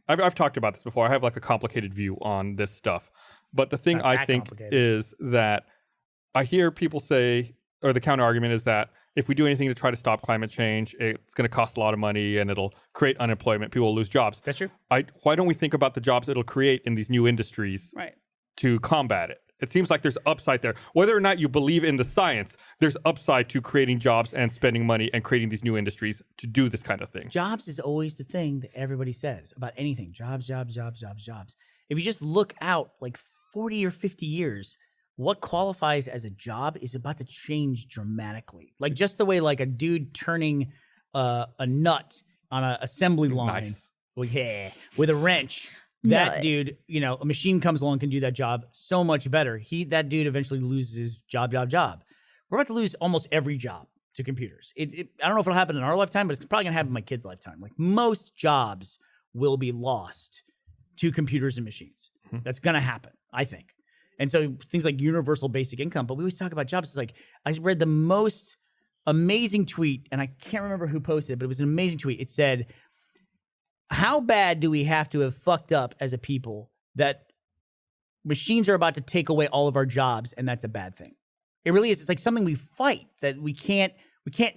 I've talked about this before. I have like a complicated view on this stuff. But the thing Not I that think complicated. is that I hear people say, or the counter argument is that if we do anything to try to stop climate change, it's going to cost a lot of money and it'll create unemployment. People will lose jobs. That's true. Why don't we think about the jobs it'll create in these new industries Right. to combat it? It seems like there's upside there. Whether or not you believe in the science, there's upside to creating jobs and spending money and creating these new industries to do this kind of thing. Jobs is always the thing that everybody says about anything. Jobs, jobs, jobs, jobs, jobs. If you just look out like 40 or 50 years, what qualifies as a job is about to change dramatically. Like just the way like a dude turning a nut on an assembly line Nice. with a wrench. That Nut. dude, a machine comes along and can do that job so much better. That dude eventually loses his job. We're about to lose almost every job to computers. I don't know if it'll happen in our lifetime, but it's probably gonna happen in my kid's lifetime. Like most jobs will be lost to computers and machines. That's gonna happen, I think. And so things like universal basic income, but we always talk about jobs. It's like I read the most amazing tweet, and I can't remember who posted it, but it was an amazing tweet. It said, how bad do we have to have fucked up as a people that machines are about to take away all of our jobs, and that's a bad thing? It really is. It's like something we fight, that we can't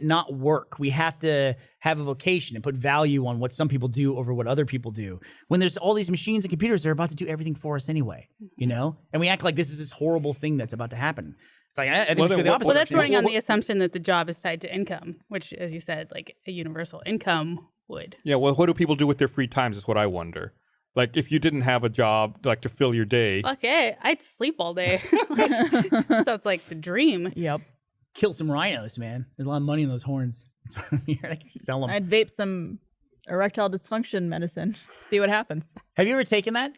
not work. We have to have a vocation and put value on what some people do over what other people do. When there's all these machines and computers, they're about to do everything for us anyway, And we act like this is this horrible thing that's about to happen. It's like, I think we should do the opposite. Well, that's actually. running on the assumption that the job is tied to income, which, as you said, like a universal income would. Yeah, well, what do people do with their free times is what I wonder. Like, if you didn't have a job, like, to fill your day. Fuck it. I'd sleep all day. Sounds like the dream. Yep. Kill some rhinos, man. There's a lot of money in those horns. I can sell them. I'd vape some erectile dysfunction medicine. See what happens. Have you ever taken that?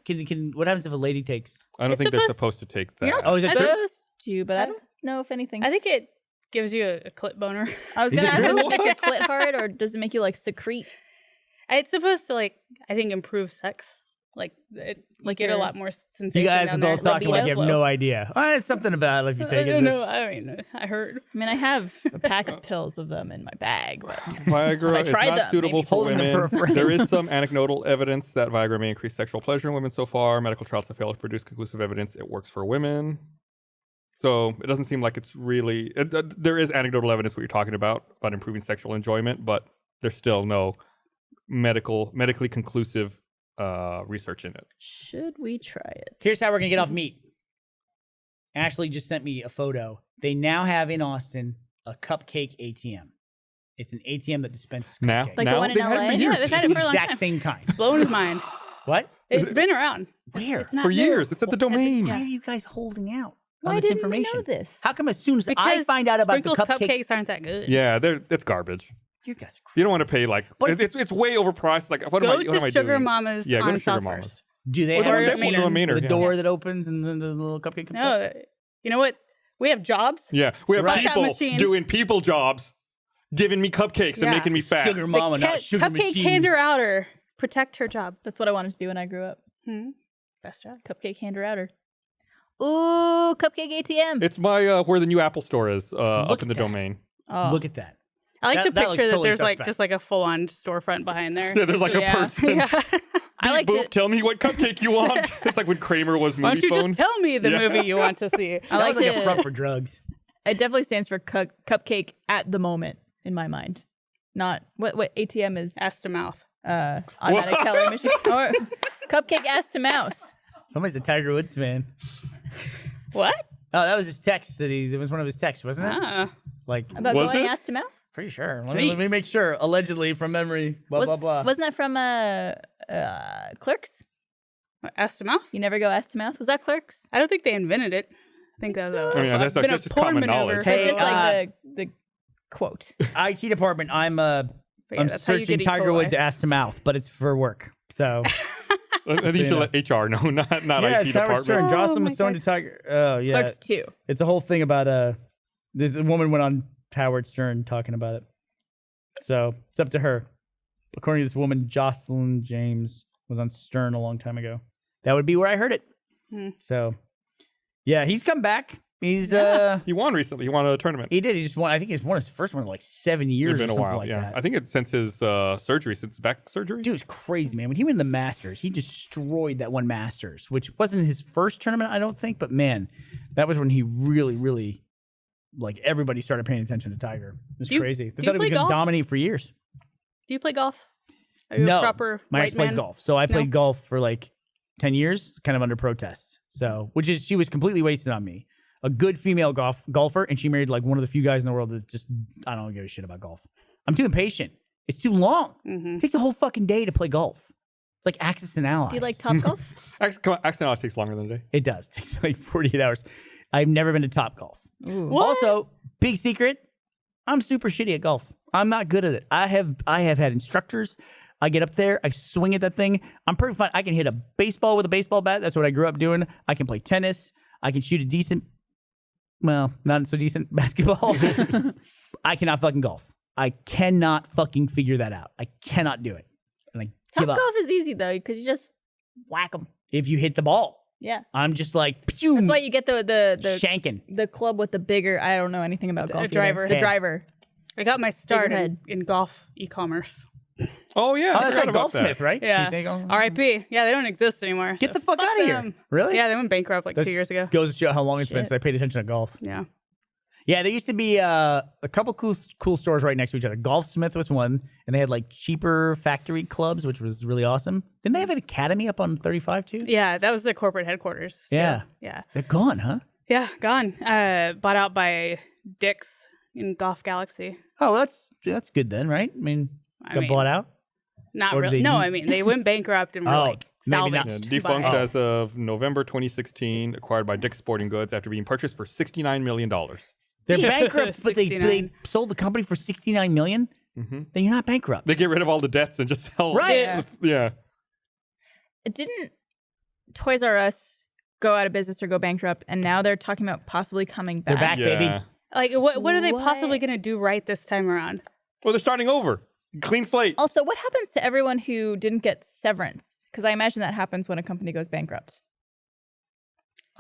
What happens if a lady takes? I don't It's think they're supposed- supposed to take that. You're not Oh, is it true? supposed to, but I don't know if anything. I think it gives you a clit boner. I was Is gonna it ask, true? does it make your clit hard, or does it make you like secrete? It's supposed to, like, I think improve sex. Like, you get a your- lot more sensation. You guys are down there. both talking like you have Libido no flow. idea. It's something about it if you I take it. don't know. I mean, I heard. I mean, I have a pack of pills of them in my bag, but Viagra I is tried not them, suitable maybe for holding them women. for a frame. There is some anecdotal evidence that Viagra may increase sexual pleasure in women so far. Medical trials have failed to produce conclusive evidence it works for women. So it doesn't seem like it's really... there is anecdotal evidence what you're talking about improving sexual enjoyment, but there's still no medically conclusive research in it. should we try it? Here's how we're gonna get off meat. Ashley just sent me a photo. They now have in Austin a Cupcake ATM. It's an ATM that dispenses Now, cupcakes. Like the now one in they've had it LA? for Yeah, years. they've had It's it the for a long exact time. same kind. Blowing his mind. What? It's been around. Where? It's not for new. years. It's at the domain. Why are you guys holding out Why on this didn't information? we know this? How come as soon as I Because find out about the Sprinkles cupcake, cupcakes aren't that good. Yeah, it's garbage. You guys are You don't want to pay like it's way overpriced. Like what Go am I to Sugar doing? Mama's Yeah, go on to Sugar South Mama's. First. Do they Well, have Or a definitely Maynard. go to Maynard, the yeah. door that opens and then the little cupcake comes out? No, you know what? We have jobs. Yeah, we have Fuck that people machine. doing people jobs, giving me cupcakes and Yeah. making me fat. Sugar Mama, The not Sugar cupcake Machine. hander outer. Protect her job. That's what I wanted to be when I grew up. Best job. Cupcake hander outer. Ooh, cupcake ATM. It's my where the new Apple store is up Look in the at that. domain. Oh. Look at that. I like That- to that looks picture that totally there's like suspect. just like a full-on storefront behind there. Yeah, there's like a Yeah. person. Yeah. I like Boop, to. tell me what cupcake you want. It's like when Kramer was Why movie don't you phone. just tell me the movie you want to see? I That like was like to. a front for drugs. It definitely stands for cupcake at the moment in my mind. Not what ATM is. Ass to mouth. Automatic teller machine. Or cupcake ass to mouth. Somebody's a Tiger Woods fan. What? Oh, that was his text. It was one of his texts, wasn't it? Ah. Like, About Was going it? ass to mouth. pretty sure. Let me make sure. Allegedly, from memory. Blah blah. Wasn't that from Clerks? Ass to mouth? You never go ass to mouth. Was that Clerks? I don't think they invented it. I think that was I mean, that's been that's a just porn common maneuver. knowledge. Hey, Just like the quote. IT department. I'm But yeah, I'm that's how you searching get E. Tiger coli. Woods ass to mouth, but it's for work. So I think you should let HR know, not yeah, IT it's Howard Stern. department. Jocelyn my was thrown to Tiger. Oh yeah, Clerks 2. it's a whole thing about this woman went on Howard Stern talking about it. So it's up to her. According to this woman, Jocelyn James was on Stern a long time ago. That would be where I heard it. So yeah, he's come back. He's He won recently. He won a tournament. he did. He just won. I think he's won his first one in like 7 years It's been or a something while. like Yeah, that. I think it's since his surgery, since back surgery. Dude, it's crazy, man. When he went in the Masters, he destroyed that one Masters, which wasn't his first tournament, I don't think. But man, that was when he really, really, like, everybody started paying attention to Tiger. It was Do you- crazy. They do you thought he was play going to golf? dominate for years. Do you play golf? Are you No, a proper my white ex plays man? golf, so I played golf for like 10 years, kind of under protest. So, which is she was completely wasted on me. A good female golfer, and she married like one of the few guys in the world that just I don't give a shit about golf. I'm too impatient. It's too long. It takes a whole fucking day to play golf. It's like Axis and Allies. Do you like Top Golf? Accident takes longer than a day. It does. It takes like 48 hours. I've never been to Top Golf. What? Also, big secret, I'm super shitty at golf. I'm not good at it. I have had instructors. I get up there, I swing at that thing. I'm pretty fine. I can hit a baseball with a baseball bat. That's what I grew up doing. I can play tennis. I can shoot a decent, well, not so decent basketball. I cannot fucking golf. I cannot fucking figure that out. I cannot do it. And I Top give up. Golf is easy though, because you just whack them. If you hit the ball, Yeah. I'm just like, pew, That's why you get the shanking. the club with the bigger. I don't know anything about golf. either. driver. The Yeah. driver. I got my start head. in golf e-commerce. Oh yeah, Oh, I that's forgot like about that. Golfsmith, right? Yeah. You say golf- R.I.P. Yeah, they don't exist anymore. Get the So fuck out of here. them. Really? Yeah, they went bankrupt like That's- 2 years ago. Goes to show how long it's been Shit. since I paid attention to golf. Yeah. Yeah, there used to be a couple cool stores right next to each other. Golfsmith was one, and they had like cheaper factory clubs, which was really awesome. Didn't they have an academy up on 35 too? Yeah, that was the corporate headquarters. So, Yeah. Yeah. They're gone, huh? Yeah, gone. Bought out by Dick's in Golf Galaxy. Oh, well, that's good then, right? I mean, got mean, bought out. Not Or did really. they No, need- I mean, they went bankrupt and were Oh, like maybe not. salvaged. Defunct by- as of November 2016, acquired by Dick's Sporting Goods after being purchased for $69 million. They're bankrupt, but they 69. sold the company for $69 million. Then you're not bankrupt. They get rid of all the debts and just sell. Right. Yeah. Yeah. Didn't Toys R Us go out of business or go bankrupt, and now they're talking about possibly coming back? They're back, baby. Yeah. Like, what are they possibly What? going to do right this time around? Well, they're starting over. Clean slate. Also, what happens to everyone who didn't get severance? Because I imagine that happens when a company goes bankrupt.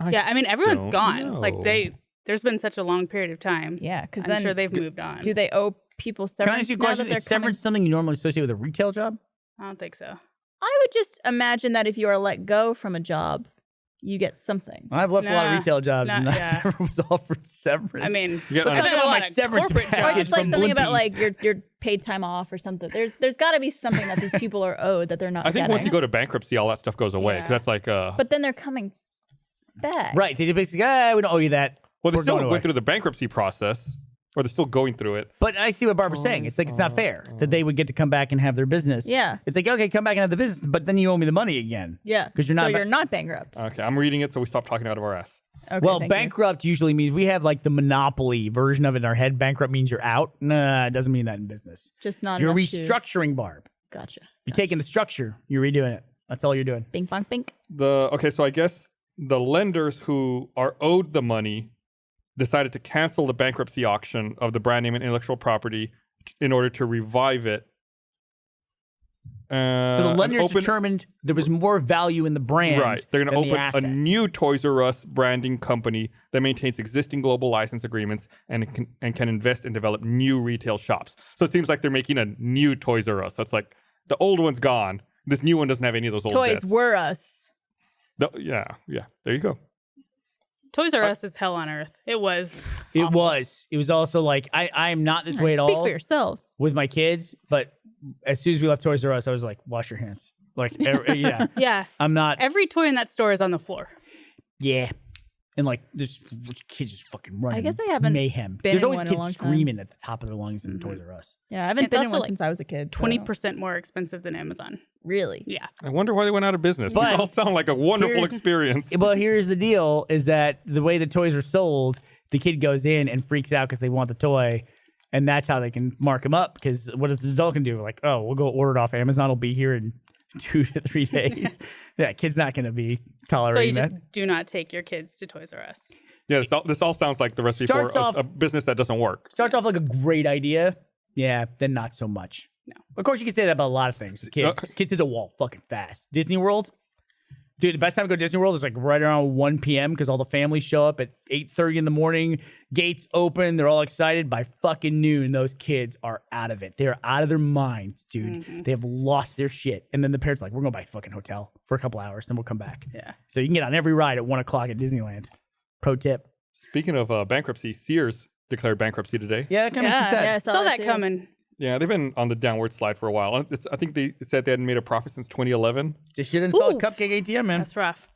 Yeah, I mean, everyone's don't gone. know. Like, there's been such a long period of time. Yeah, because I'm then sure they've moved on. do they owe people Can I severance ask you a now question? that they're Is severance coming? something you normally associate with a retail job? I don't think so. I would just imagine that if you are let go from a job, you get something. I've left a lot of Nah, retail jobs, and not- I yeah. never was offered severance. I mean, You get Let's I've talk had about a my lot of severance corporate package. Or jobs. just like from something about Blimpies. like your paid time off or something. There's got to be something that these people are owed that they're not I think getting. once you go to bankruptcy, all that stuff goes away. 'Cause Yeah. that's like, But then they're coming back. Right. They just basically, we don't owe you that. well, they're We're still going going away. through the bankruptcy process, or they're still going through it. But I see what Barbara's saying. It's like it's not fair that they would get to come back and have their business. Yeah. It's like, okay, come back and have the business, but then you owe me the money again. Yeah. 'Cause you're not So ba- you're not bankrupt. Okay, I'm reading it, so we stop talking out of our ass. Okay, Well, thank you. bankrupt usually means we have like the monopoly version of it in our head. Bankrupt means you're out. Nah, it doesn't mean that in business. Just not You're enough to- restructuring, Barb. Gotcha. You're taking the structure, you're redoing it. That's all you're doing. Bing bong bink. So I guess the lenders who are owed the money decided to cancel the bankruptcy auction of the brand name and intellectual property in order to revive it. So the lenders determined there was more value in the brand. Right. They're going to open a new Toys R Us branding company that maintains existing global license agreements and can invest and develop new retail shops. So it seems like they're making a new Toys R Us. That's like the old one's gone. This new one doesn't have any of those old Toys bits. were us. Yeah. There you go. Toys R Us is hell on earth. It was. It awful. was. It was also like, I am not this way at Speak all for yourselves. with my kids, but as soon as we left Toys R Us, I was like, wash your hands. Like, yeah. Yeah. I'm not. Every toy in that store is on the floor. Yeah. And like, there's kids just fucking running. I guess I haven't mayhem. been There's in always one in a kids long time. screaming at the top of their lungs in Toys R Us. Yeah, I haven't It's been in also one like since I was a kid. so- 20% more expensive than Amazon. Really? Yeah. I wonder why they went out of business. But These all sound like a wonderful here's- experience. But here's the deal: is that the way the toys are sold, the kid goes in and freaks out because they want the toy, and that's how they can mark them up. Because what does the adult can do? Like, oh, we'll go order it off Amazon. It'll be here in 2 to 3 days. Yeah, kid's not going to be So you tolerating just that. do not take your kids to Toys R Us. Yeah, this all sounds like the recipe for Starts off- a business that doesn't work. Starts off like a great idea. Yeah, then not so much. No. Of course, you can say that about a lot of things. Kids hit the wall fucking fast. Disney World. Dude, the best time to go to Disney World is like right around 1 p.m. because all the families show up at 8:30 in the morning. Gates open. They're all excited. By fucking noon, those kids are out of it. They're out of their minds, dude. Mm-hmm. They have lost their shit. And then the parents are like, we're going to buy a fucking hotel for a couple hours, then we'll come back. Yeah. So you can get on every ride at 1 o'clock at Disneyland. Pro tip. Speaking of bankruptcy, Sears declared bankruptcy today. Yeah, that kind of makes me sad. Yeah, I Saw that too. coming. Yeah, they've been on the downward slide for a while. I think they said they hadn't made a profit since 2011. They should install a Ooh. Cupcake ATM, man. That's rough.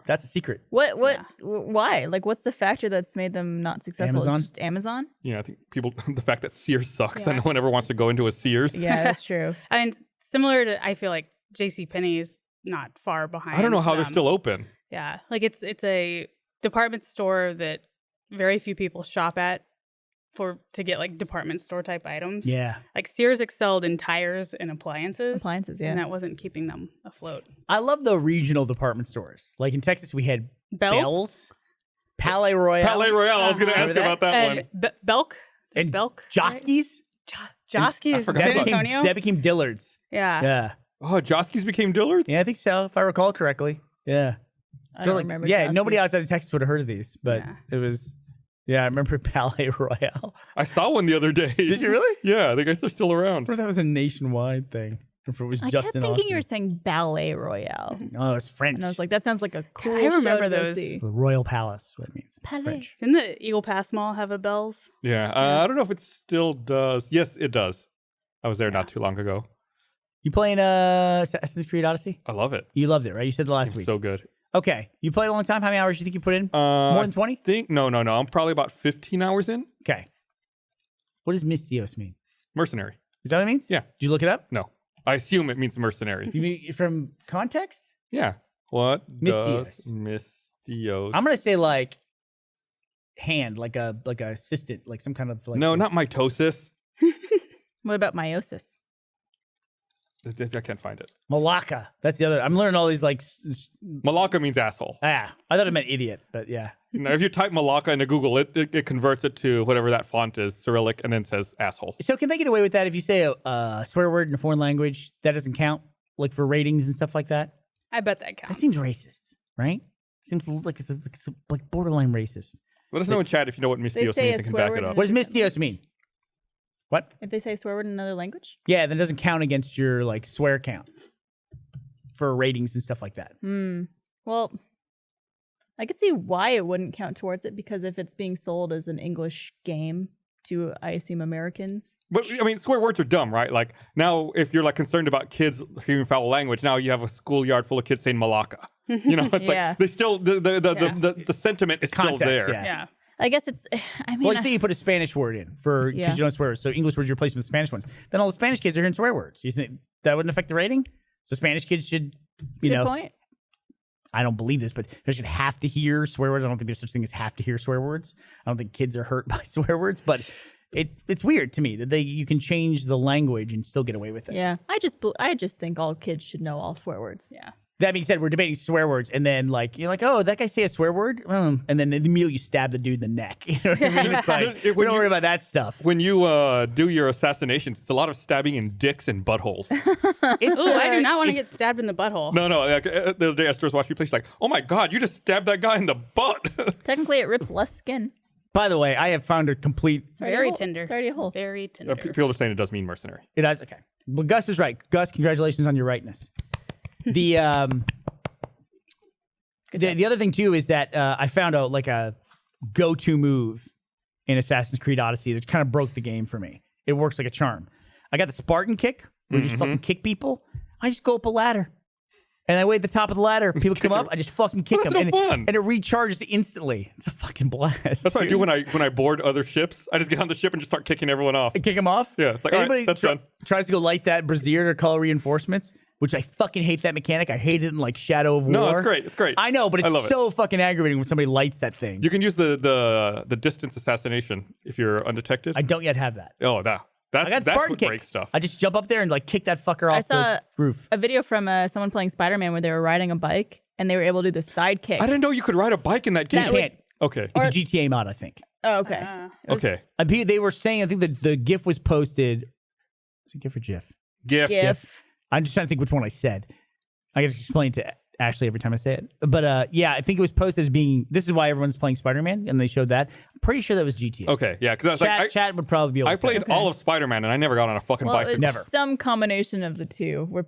That's a secret. Why? Like, what's the factor that's made them not successful? Amazon? It's just Amazon? Yeah, I think the fact that Sears sucks Yeah. and no one ever wants to go into a Sears. Yeah, that's true. I mean, similar to, I feel like JCPenney is not far behind. I don't know how they're them. still open. Yeah. Like it's a department store that very few people shop at to get like department store type items. Yeah. Like Sears excelled in tires and appliances. Appliances, yeah. And that wasn't keeping them afloat. I love the regional department stores. Like in Texas, we had Belk? Bell's, Palais Royale, Palais Royale. I was going to ask Remember about that And one. Belk? There's and Belk? right? Josky's. Josky I is forgot San about that. Antonio? That became Dillard's. Yeah. Yeah. Oh, Josky's became Dillard's? Yeah, I think so, if I recall correctly. Yeah. I don't like, remember. yeah, Josky. nobody outside of Texas would have heard of these, but Yeah. it was, yeah, I remember Palais Royale. I saw one the other day. Did you really? Yeah, I guess they're still I around. wonder if that was a nationwide thing. If it was I just kept in thinking Austin. you were saying Ballet Royale. Oh, it's French. And I was like, that sounds like a cool I remember show to go those. see. The Royal Palace, what it means. Palais. French. Didn't the Eagle Pass Mall have a Bell's? Yeah, I don't know if it still does. Yes, it does. I was there not too long ago. You playing Assassin's Creed Odyssey? I love it. You loved it, right? You said the last It's week. so good. Okay. You played a long time? How many hours do you think you put in? More than 20? No. I'm probably about 15 hours in. Okay. What does Mosquitoes mean? Mercenary. Is that what it means? Yeah. Did you look it up? No, I assume it means mercenary. You mean from context? Yeah. What does Mosquitoes. Mosquitoes? I'm gonna say like hand, like a assistant, like some kind of like. No, not mitosis. What about meiosis? I can't find it. Malacca. That's the other. I'm learning all these like. Malacca means asshole. I thought it meant idiot, but yeah. Now, if you type Malacca into Google, it converts it to whatever that font is, Cyrillic, and then says asshole. So can they get away with that if you say a swear word in a foreign language? That doesn't count, like for ratings and stuff like that. I bet that That counts. seems racist, right? Seems like it's like borderline racist. Let us know in chat if you know what Mosquitoes say means a and can swear back word it up. What does Mosquitoes mean? What? If they say a swear word in another language? Yeah, that doesn't count against your like swear count for ratings and stuff like that. Well, I could see why it wouldn't count towards it, because if it's being sold as an English game to, I assume, Americans. But I mean, swear words are dumb, right? Like now, if you're like concerned about kids hearing foul language, now you have a schoolyard full of kids saying Malacca. You know, it's Yeah. like they still the sentiment is Context, still there. yeah. Yeah. I guess it's, I mean, Well, you say you put a Spanish word in for because Yeah. you don't swear words, so English words you replace with Spanish ones. Then all the Spanish kids are hearing swear words. You think that wouldn't affect the rating? So Spanish kids should, you good know, point. I don't believe this, but they should have to hear swear words. I don't think there's such thing as have to hear swear words. I don't think kids are hurt by swear words, but it's weird to me that you can change the language and still get away with it. Yeah, I just think all kids should know all swear words. Yeah. That being said, we're debating swear words, and then like you're like, oh, that guy say a swear word, and then immediately you stab the dude in the neck. You know what I mean? It's like we don't worry about that stuff. When you do your assassinations, it's a lot of stabbing in dicks and buttholes. I do not want to get stabbed in the butthole. No. Like, the other day, Esther was watching me play. She's like, "Oh my god, you just stabbed that guy in the butt." Technically, it rips less skin. By the way, I have found a complete. Very tender. It's already a hole. Very tender. People are saying it does mean mercenary. It does. Okay. Well, Gus is right. Gus, congratulations on your rightness. The other thing too is that I found out like a go-to move in Assassin's Creed Odyssey that kind of broke the game for me. It works like a charm. I got the Spartan kick, where you just fucking kick people. I just go up a ladder, and I wait at the top of the ladder. People come up, I just fucking kick them, no fun. And it recharges instantly. It's a fucking blast. That's what I do when I board other ships. I just get on the ship and just start kicking everyone off. Kick them off. Yeah, it's like all right, that's done. Tries to go light that brazier to call reinforcements. Which I fucking hate that mechanic. I hate it in like Shadow of War. No, it's great. It's great. I know, but it's so fucking aggravating when somebody lights that thing. You can use the distance assassination if you're undetected. I don't yet have that. Oh, that's what breaks stuff. I just jump up there and like kick that fucker off the roof. A video from someone playing Spider-Man where they were riding a bike and they were able to do the side kick. I didn't know you could ride a bike in that game. You can't. Okay. It's a GTA mod, I think. Oh, okay. Okay. They were saying, I think the GIF was posted. Is it GIF or GIF? GIF. I'm just trying to think which one I said. I guess explain to Ashley every time I say it. But yeah, I think it was posted as being, this is why everyone's playing Spider-Man, and they showed that. I'm pretty sure that was GTA. Okay, yeah, because I was chat would probably be able to I played all of Spider-Man, and I never got on a fucking bicycle. It was Never. some combination of the two where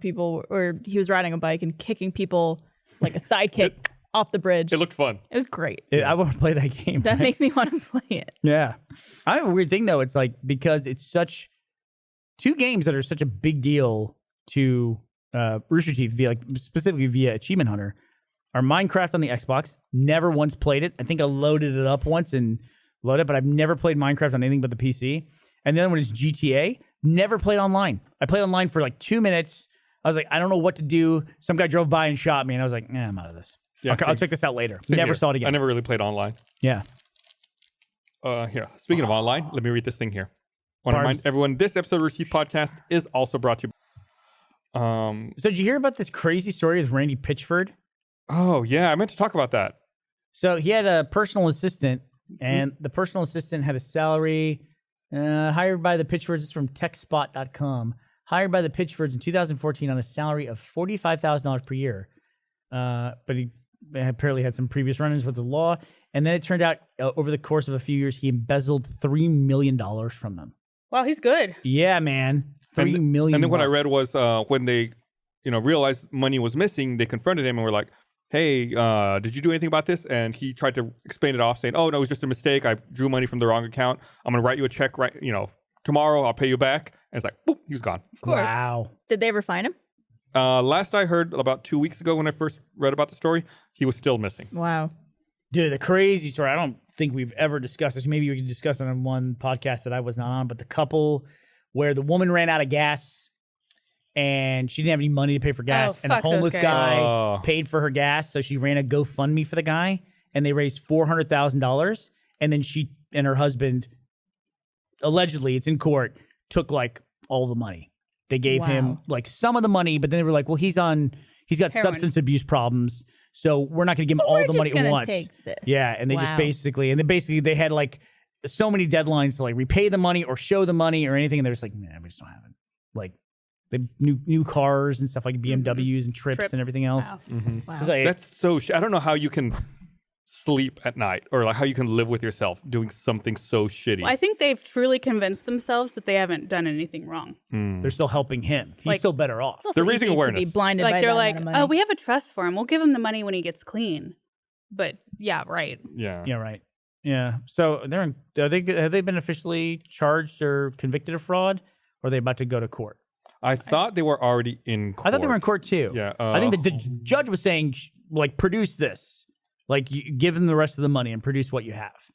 he was riding a bike and kicking people like a sidekick off the bridge. It looked fun. It was great. I want to play that game. That makes me want to play it. Yeah. I have a weird thing, though. It's like, because it's such, two games that are such a big deal to Rooster Teeth, specifically via Achievement Hunter, are Minecraft on the Xbox. Never once played it. I think I loaded it up once and loaded it, but I've never played Minecraft on anything but the PC. And the other one is GTA. Never played online. I played online for like 2 minutes. I was like, I don't know what to do. Some guy drove by and shot me, and I was like, I'm out of this. Yeah, I'll check this out later. Same Never here. saw it again. I never really played online. Yeah. Here, speaking of online, let me read this thing here. I want to remind everyone, this episode of Rooster Teeth Podcast is also brought to you. So did you hear about this crazy story with Randy Pitchford? Oh, yeah. I meant to talk about that. So he had a personal assistant, and the personal assistant had a salary hired by the Pitchfords. It's from techspot.com. Hired by the Pitchfords in 2014 on a salary of $45,000 per year. But he apparently had some previous run-ins with the law. And then it turned out over the course of a few years, he embezzled $3 million from them. Wow, he's good. Yeah, man. $3 million. And then what I read was when they, realized money was missing, they confronted him and were like, hey, did you do anything about this? And he tried to explain it off, saying, oh, no, it was just a mistake. I drew money from the wrong account. I'm going to write you a check tomorrow. I'll pay you back. And it's like, boop, he was gone. Of course. Wow. Did they ever find him? Last I heard, about 2 weeks ago when I first read about the story, he was still missing. Wow. Dude, the crazy story. I don't think we've ever discussed this. Maybe we can discuss it on one podcast that I was not on, but the couple where the woman ran out of gas and she didn't have any money to pay for gas, and a homeless guy paid for her gas, so she ran a GoFundMe for the guy, and they raised $400,000, and then she and her husband, allegedly, it's in court, took like all the money. They gave him like some of the money, but then they were like, well, he's got heroin. Substance abuse problems, so we're not going to give him all the money at once. Yeah, and they just basically they had like so many deadlines to like repay the money or show the money or anything, and they're just like, man, we just don't have it. Like the new cars and stuff like BMWs and trips and everything else. Wow. Mm-hmm. Wow. Like, that's so. I don't know how you can sleep at night or like how you can live with yourself doing something so shitty. Well, I think they've truly convinced themselves that they haven't done anything wrong. they're still helping him. He's still better off. They're raising awareness. To be blinded Like by they're that like, amount of money. oh, we have a trust for him. We'll give him the money when he gets clean. But yeah, right. Yeah. Yeah, right. Yeah. So have they been officially charged or convicted of fraud, or are they about to go to court? I thought they were already in court. I thought they were in court too. Yeah. I think the judge was saying, like, produce this. Like, you give them the rest of the money and produce what you have.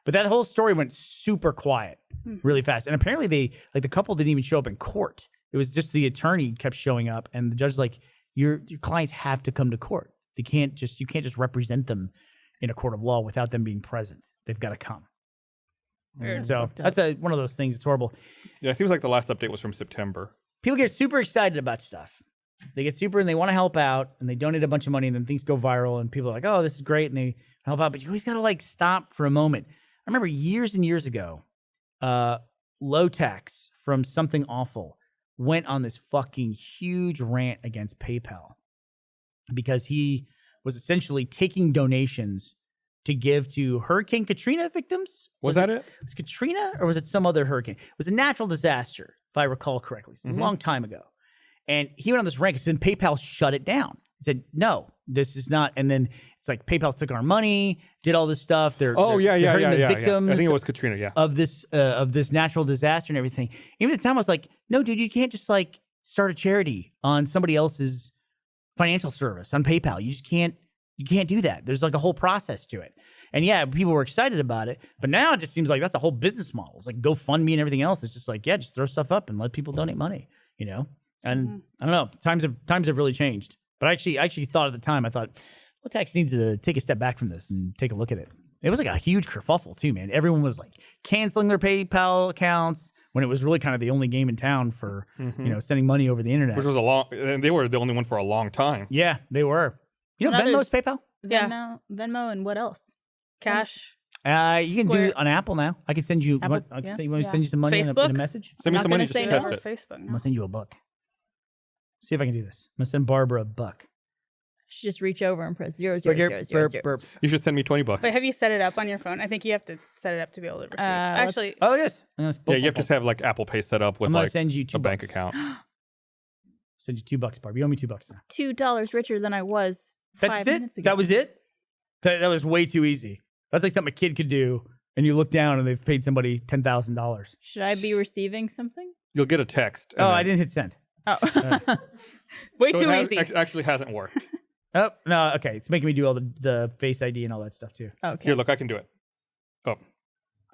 But that whole story went super quiet really fast. And apparently the couple didn't even show up in court. It was just the attorney kept showing up, and the judge's like, your clients have to come to court. You can't just represent them in a court of law without them being present. They've got to come. So that's one of those things. It's horrible. Yeah, it seems like the last update was from September. People get super excited about stuff. They get super and they want to help out and they donate a bunch of money and then things go viral and people are like, oh, this is great. And they help out. But you always got to like stop for a moment. I remember years and years ago, Low Tax from Something Awful went on this fucking huge rant against PayPal because he was essentially taking donations to give to Hurricane Katrina victims. Was that it? Was it Katrina or was it some other hurricane? It was a natural disaster, if I recall correctly. It's a long time ago. And he went on this rant because then PayPal shut it down. He said, no, this is not. And then it's like PayPal took our money, did all this stuff. They're hurting the victims I think it was Katrina, of this natural disaster and everything. Even at the time I was like, no, dude, you can't just like start a charity on somebody else's financial service on PayPal. You can't do that. There's like a whole process to it. And yeah, people were excited about it, but now it just seems like that's a whole business model. It's like GoFundMe and everything else. It's just like, yeah, just throw stuff up and let people donate money, you know? And I don't know, times have really changed. But I actually thought at the time, I thought, Low Tax needs to take a step back from this and take a look at it. It was like a huge kerfuffle too, man. Everyone was like canceling their PayPal accounts when it was really kind of the only game in town for, sending money over the internet. Which was and they were the only one for a long time. Yeah, they were. You know, Venmo's PayPal? Venmo and what else? Cash. You can do it on Apple now. I can send you. You want me to send you some money in a message? Send me some money just to test it. Facebook, I'm gonna send you $1. See if I can do this. I'm gonna send Barbara $1. Should just reach over and press 00000. You should send me $20. Wait, have you set it up on your phone? I think you have to set it up to be able to receive. Actually, oh yes. Yeah, you have to have like Apple Pay set up with I'm gonna like send you $2. a bank account. Send you $2, Barbara. You owe me $2 now. $2 richer than I was. That's 5 it. minutes ago. That was it. That was way too easy. That's like something a kid could do, and you look down and they've paid somebody $10,000. Should I be receiving something? You'll get a text. Oh, I didn't hit send. Oh, way So too it easy. actually hasn't worked. Oh no. Okay, it's making me do all the Face ID and all that stuff too. okay. Here, look, I can do it. Oh,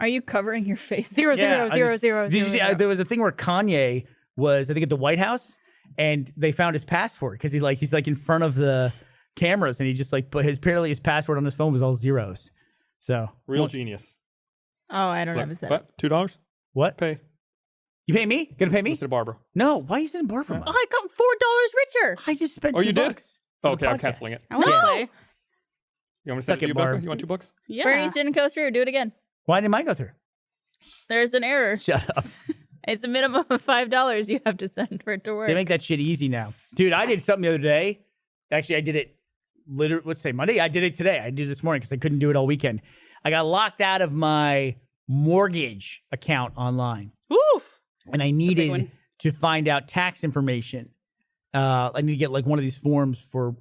Are you covering your face? Zero, Yeah, zero, I zero, just- zero, Did you zero, see? zero. There was a thing where Kanye was, I think, at the White House, and they found his passport because he's like in front of the cameras, and he just like put apparently his password on his phone was all zeros. So real genius. Oh, I don't Look, have a set. what? $2? what? Pay. You pay me? Gonna pay me? Mr. Barbara. No. Why are you sending Barbara? Oh, I got $4 richer. I just spent Oh, $2. you did? for Okay, the I'm podcast. canceling it. I want to No! play. You want me to Suck send it to it, you, Barb. Becca? You want $2? Yeah. Bernie's didn't go through. Do it again. Why didn't mine go through? There's an error. Shut up. It's a minimum of $5 you have to send for it to work. They make that shit easy now. Dude, I did something the other day. Actually, I did it let's say Monday. I did it today. I did it this morning because I couldn't do it all weekend. I got locked out of my mortgage account online. Oof. And I big needed one. to find out tax information. I need to get like one of these forms for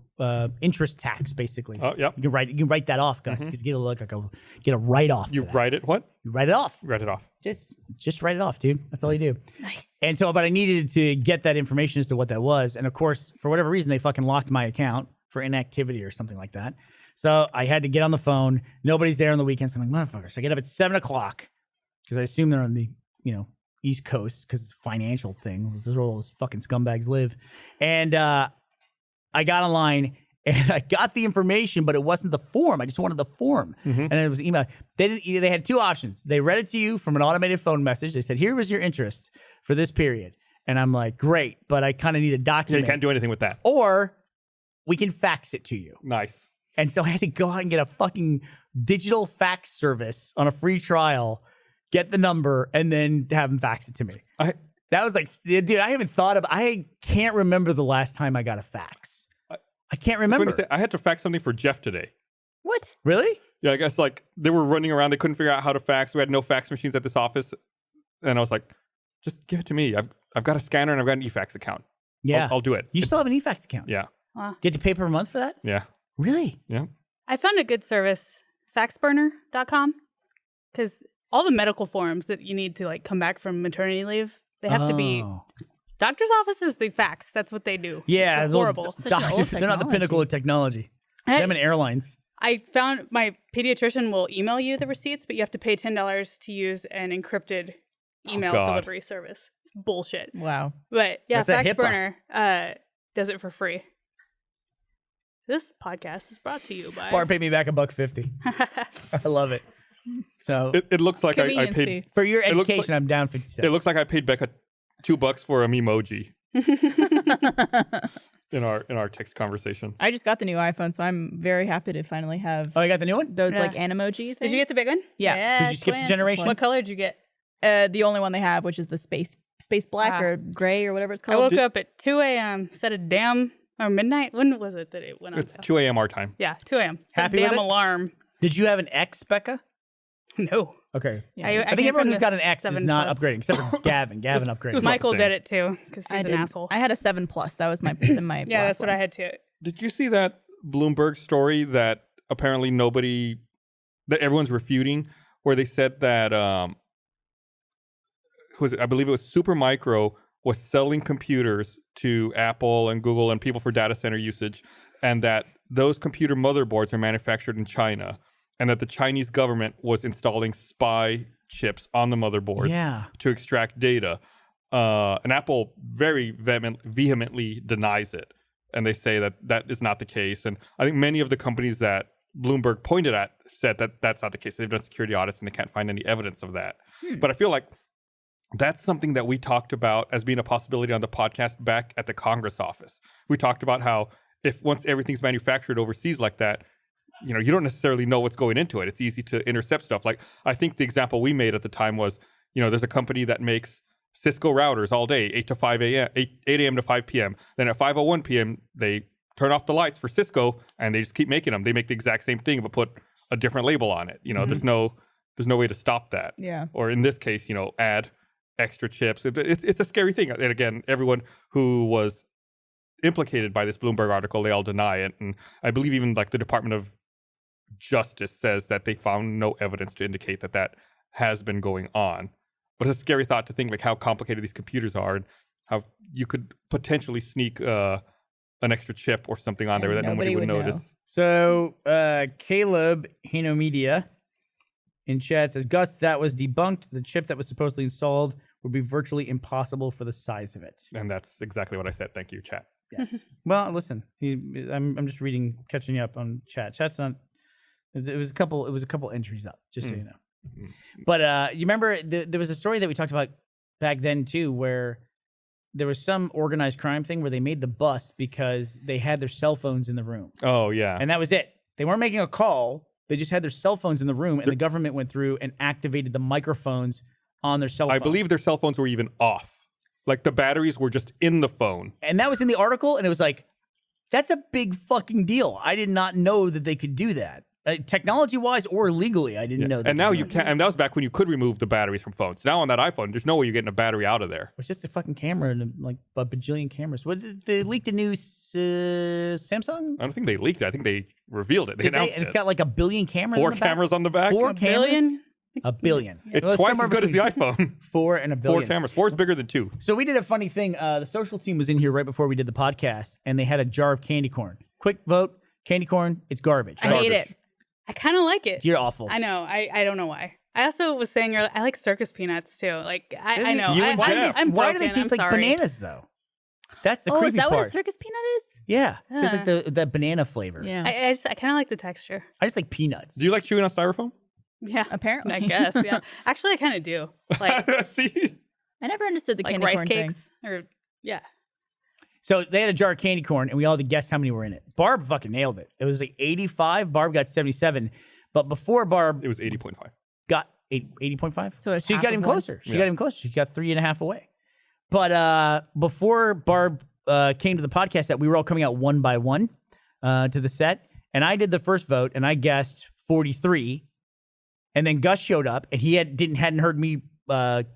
interest tax, basically. Oh, yep. You can write that off, Gus, because you get a write off. You write it? What? You write it off. Write it off. Just write it off, dude. That's all you do. Nice. And so, but I needed to get that information as to what that was. And of course, for whatever reason, they fucking locked my account for inactivity or something like that. So I had to get on the phone. Nobody's there on the weekends. I'm like, motherfuckers. So I get up at 7:00 because I assume they're on the, East Coast because it's a financial thing. This is where all those fucking scumbags live. And I got online and I got the information, but it wasn't the form. I just wanted the form. And it was email. They had two options. They read it to you from an automated phone message. They said, here was your interest for this period. And I'm like, great, but I kind of need a Yeah, document. you can't do anything with that. Or we can fax it to you. Nice. And so I had to go out and get a fucking digital fax service on a free trial, get the number, and then have them fax it to me. That was like, dude, I can't remember the last time I got a fax. I can't remember. I had to fax something for Jeff today. What? Really? Yeah, I guess like they were running around. They couldn't figure out how to fax. We had no fax machines at this office. And I was like, just give it to me. I've got a scanner and I've got an eFax account. Yeah. I'll do it. You still have an eFax account? Yeah. Wow. Did you pay per month for that? Yeah. Really? Yeah. I found a good service, faxburner.com, because all the medical forms that you need to like come back from maternity leave, they have to be doctor's offices. They fax. That's what they do. Yeah. It's horrible. Such an old They're not the pinnacle of technology. Hey, Them and airlines. I found my pediatrician will email you the receipts, but you have to pay $10 to use an encrypted email God. delivery service. It's bullshit. Wow. But yeah, That's that Faxburner does it for free. This podcast is brought to you by Barb paid me back $1.50. I love it. So It looks like I Conveniency. paid. for your it looks education, like- I'm down 50 cents. It looks like I paid Becca $2 for a memoji in our text conversation. I just got the new iPhone, so I'm very happy to finally have Oh, you got the new one? those Yeah. like Animoji things. Did you get the big one? Yeah. Did you skip the twins. generation? What color did you get? The only one they have, which is the space black Ah. or gray or whatever it's I called. woke up at 2 a.m. Set a damn or midnight. When was it that it went on? It's 2 a.m. our time. Yeah, 2 a.m. Set Happy a with damn it? alarm. Did you have an X, Becca? No. Okay. Yeah. I I think came everyone from who's the got an X is 7 not plus. upgrading, except for Gavin. Gavin upgraded. It's Michael not the same. did it too because he's an asshole. I had a 7+. That was my my. Yeah, last that's what one. I had too. Did you see that Bloomberg story that apparently that everyone's refuting, where they said that I believe it was Supermicro was selling computers to Apple and Google and people for data center usage, and that those computer motherboards are manufactured in China, and that the Chinese government was installing spy chips on the motherboards Yeah. to extract data. And Apple very vehemently denies it. And they say that that is not the case. And I think many of the companies that Bloomberg pointed at said that that's not the case. They've done security audits and they can't find any evidence of that. But I feel like that's something that we talked about as being a possibility on the podcast back at the Congress office. We talked about how if once everything's manufactured overseas like that, you know, you don't necessarily know what's going into it. It's easy to intercept stuff. Like I think the example we made at the time was, you know, there's a company that makes Cisco routers all day, 8 a.m. to 5 p.m. Then at 5:01 p.m., they turn off the lights for Cisco and they just keep making them. They make the exact same thing, but put a different label on it. You know, there's no way to stop that. Yeah. Or in this case, you know, add extra chips. It's a scary thing. And again, everyone who was implicated by this Bloomberg article, they all deny it. And I believe even like the Department of Justice says that they found no evidence to indicate that that has been going on. But it's a scary thought to think like how complicated these computers are and how you could potentially sneak an extra chip or something on there And that nobody would know. notice. So Caleb Hinomedia in chat says, Gus, that was debunked. The chip that was supposedly installed would be virtually impossible for the size of it. And that's exactly what I said. Thank you, chat. Yes. Well, listen, I'm just reading, catching you up on chat. Chat's not. It was a couple entries up, just so you know. But you remember there was a story that we talked about back then too, where there was some organized crime thing where they made the bust because they had their cell phones in the room, Oh, yeah. and that was it. They weren't making a call. They just had their cell phones in the room, and the government went through and activated the microphones on their cell phone. I believe their cell phones were even off. Like the batteries were just in the phone. And that was in the article, and it was like, that's a big fucking deal. I did not know that they could do that. Technology-wise or legally, I didn't know that. And now you can. And that was back when you could remove the batteries from phones. Now on that iPhone, there's no way you're getting a battery out of there. It's just a fucking camera and like a bajillion cameras. What they leaked a new Samsung? I don't think they leaked it. I think they revealed it. They Did they? announced And it's it. got like a billion cameras. 4 on the back? cameras on the back. 4 A cameras? billion? A billion. It's Well, twice somewhere as good as the between iPhone. 4 and a 4 billion. cameras. 4 is bigger than 2. So we did a funny thing. The social team was in here right before we did the podcast, and they had a jar of candy corn. Quick vote: candy corn. It's garbage. I hate it. I kind of like it. You're awful. I know. I don't know why. I also was saying earlier, I like circus peanuts too. Like I know. You and Jeff. I'm Why do they broken, taste I'm like sorry. bananas though? That's the Oh, creepy is that part. what a circus peanut is? Yeah, it's like the banana flavor. Yeah. I kind of like the texture. I just like peanuts. Do you like chewing on styrofoam? Yeah, Apparently. I guess. Yeah, actually, I kind of do. Like See? I never understood the like candy rice corn cakes or yeah. So they had a jar of candy corn, and we all had to guess how many were in it. Barb fucking nailed it. It was like 85. Barb got 77. But before Barb It was 80.5. got 80.5, So it's she half got of even one? closer. She Yeah. got even closer. She got 3.5 away. But before Barb came to the podcast, that we were all coming out one by one to the set, and I did the first vote, and I guessed 43. And then Gus showed up, and he hadn't heard me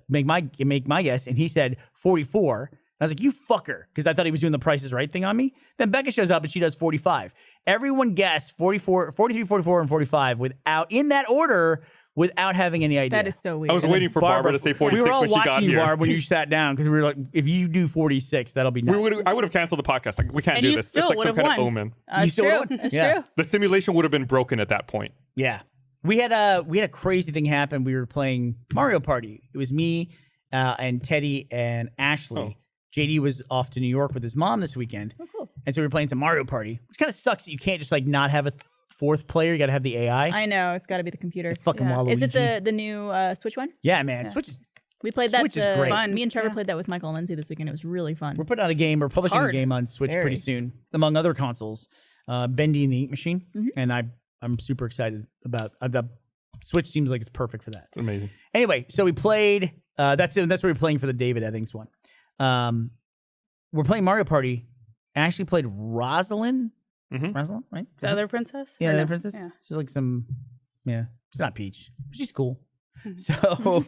make my guess, and he said 44. I was like, you fucker, because I thought he was doing the Price is Right thing on me. Then Becca shows up, and she does 45. Everyone guessed 44, 43, 44, and 45 in that order, without having any idea. That is so weird. I was waiting for Barbara to say 46 We were all when she got watching you, here. Barb, when you sat down, because we were like, if you do 46, that'll be nuts. I would have canceled the podcast. Like, we can't And do you this. It's still like some would've kind of won. omen. You That's still true. won? That's Yeah. true. The simulation would have been broken at that point. Yeah. We had a crazy thing happen. We were playing Mario Party. It was me and Teddy and Ashley. Oh. JD was off to New York with his mom this weekend. Oh, cool. And so we were playing some Mario Party, which kind of sucks that you can't just like not have a fourth player. You got to have the AI. I know it's got to be the computer. Fucking Waluigi. Is it the new Switch one? Yeah, man. Switch is We played that. Switch is great. Fun. Me and Trevor played that with Michael and Lindsay this weekend. It was really fun. We're putting out a game. We're publishing a hard. game on Switch Very. pretty soon, among other consoles. Bendy and the Ink Machine, and I'm super excited about the Switch. Seems like it's perfect for that. Amazing. Anyway, so we played. That's what we're playing for the David Eddings one. We're playing Mario Party. I actually played Rosalind. Rosalind, right? The other princess? Yeah, Or the no? princess. Yeah. She's like some. Yeah, she's not Peach. But she's cool. So,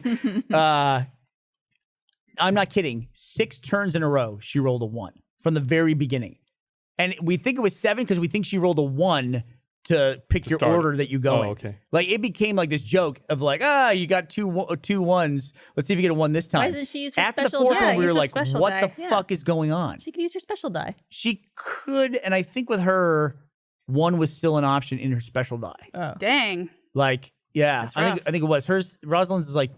I'm not kidding. 6 turns in a row, she rolled a 1 from the very beginning, and we think it was 7 because we think she rolled a 1 to pick your start. order that you go in. Okay. Like it became like this joke of like, you got two 1s. Let's see if you get a 1 this time. Why doesn't she use her After the special 4th die? one, we Use were the like, special what die. the Yeah. fuck is going on? She could use her special die. She could, and I think with her, 1 was still an option in her special die. Oh. Dang. Like, yeah, That's I rough. think it was hers. Rosalind's is like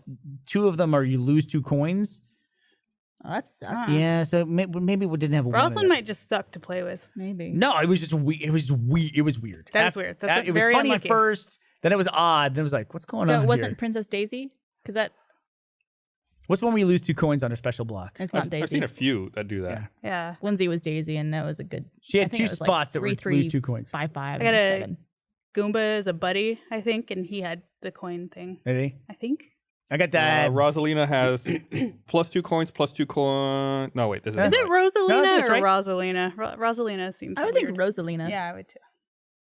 2 of them are you lose 2 coins. Oh, that sucks. Yeah, so maybe we didn't have a 1. Rosalind might just suck to play with. Maybe. No, it was just weird. It was weird. It was weird. That is weird. That's it very was funny unlucky. at first. Then it was odd. Then it was like, what's going on So it wasn't here? Princess Daisy? Because that What's the one where you lose 2 coins on her special block? it's not I've Daisy. seen a few that do that. Yeah. Yeah. Lindsay was Daisy, and that was a good. She I had think 2 it was like spots that were 3, lose 2 coins. 5, 5. I got and a 7. Goomba as a buddy, I think, and he had the coin thing. Maybe I think. I got that. Rosalina has +2 coins, +2 coins. No, wait, this is Is it Rosalina that's or right. Rosalina? Rosalina seems I would weird. think Rosalina. Yeah, I would too.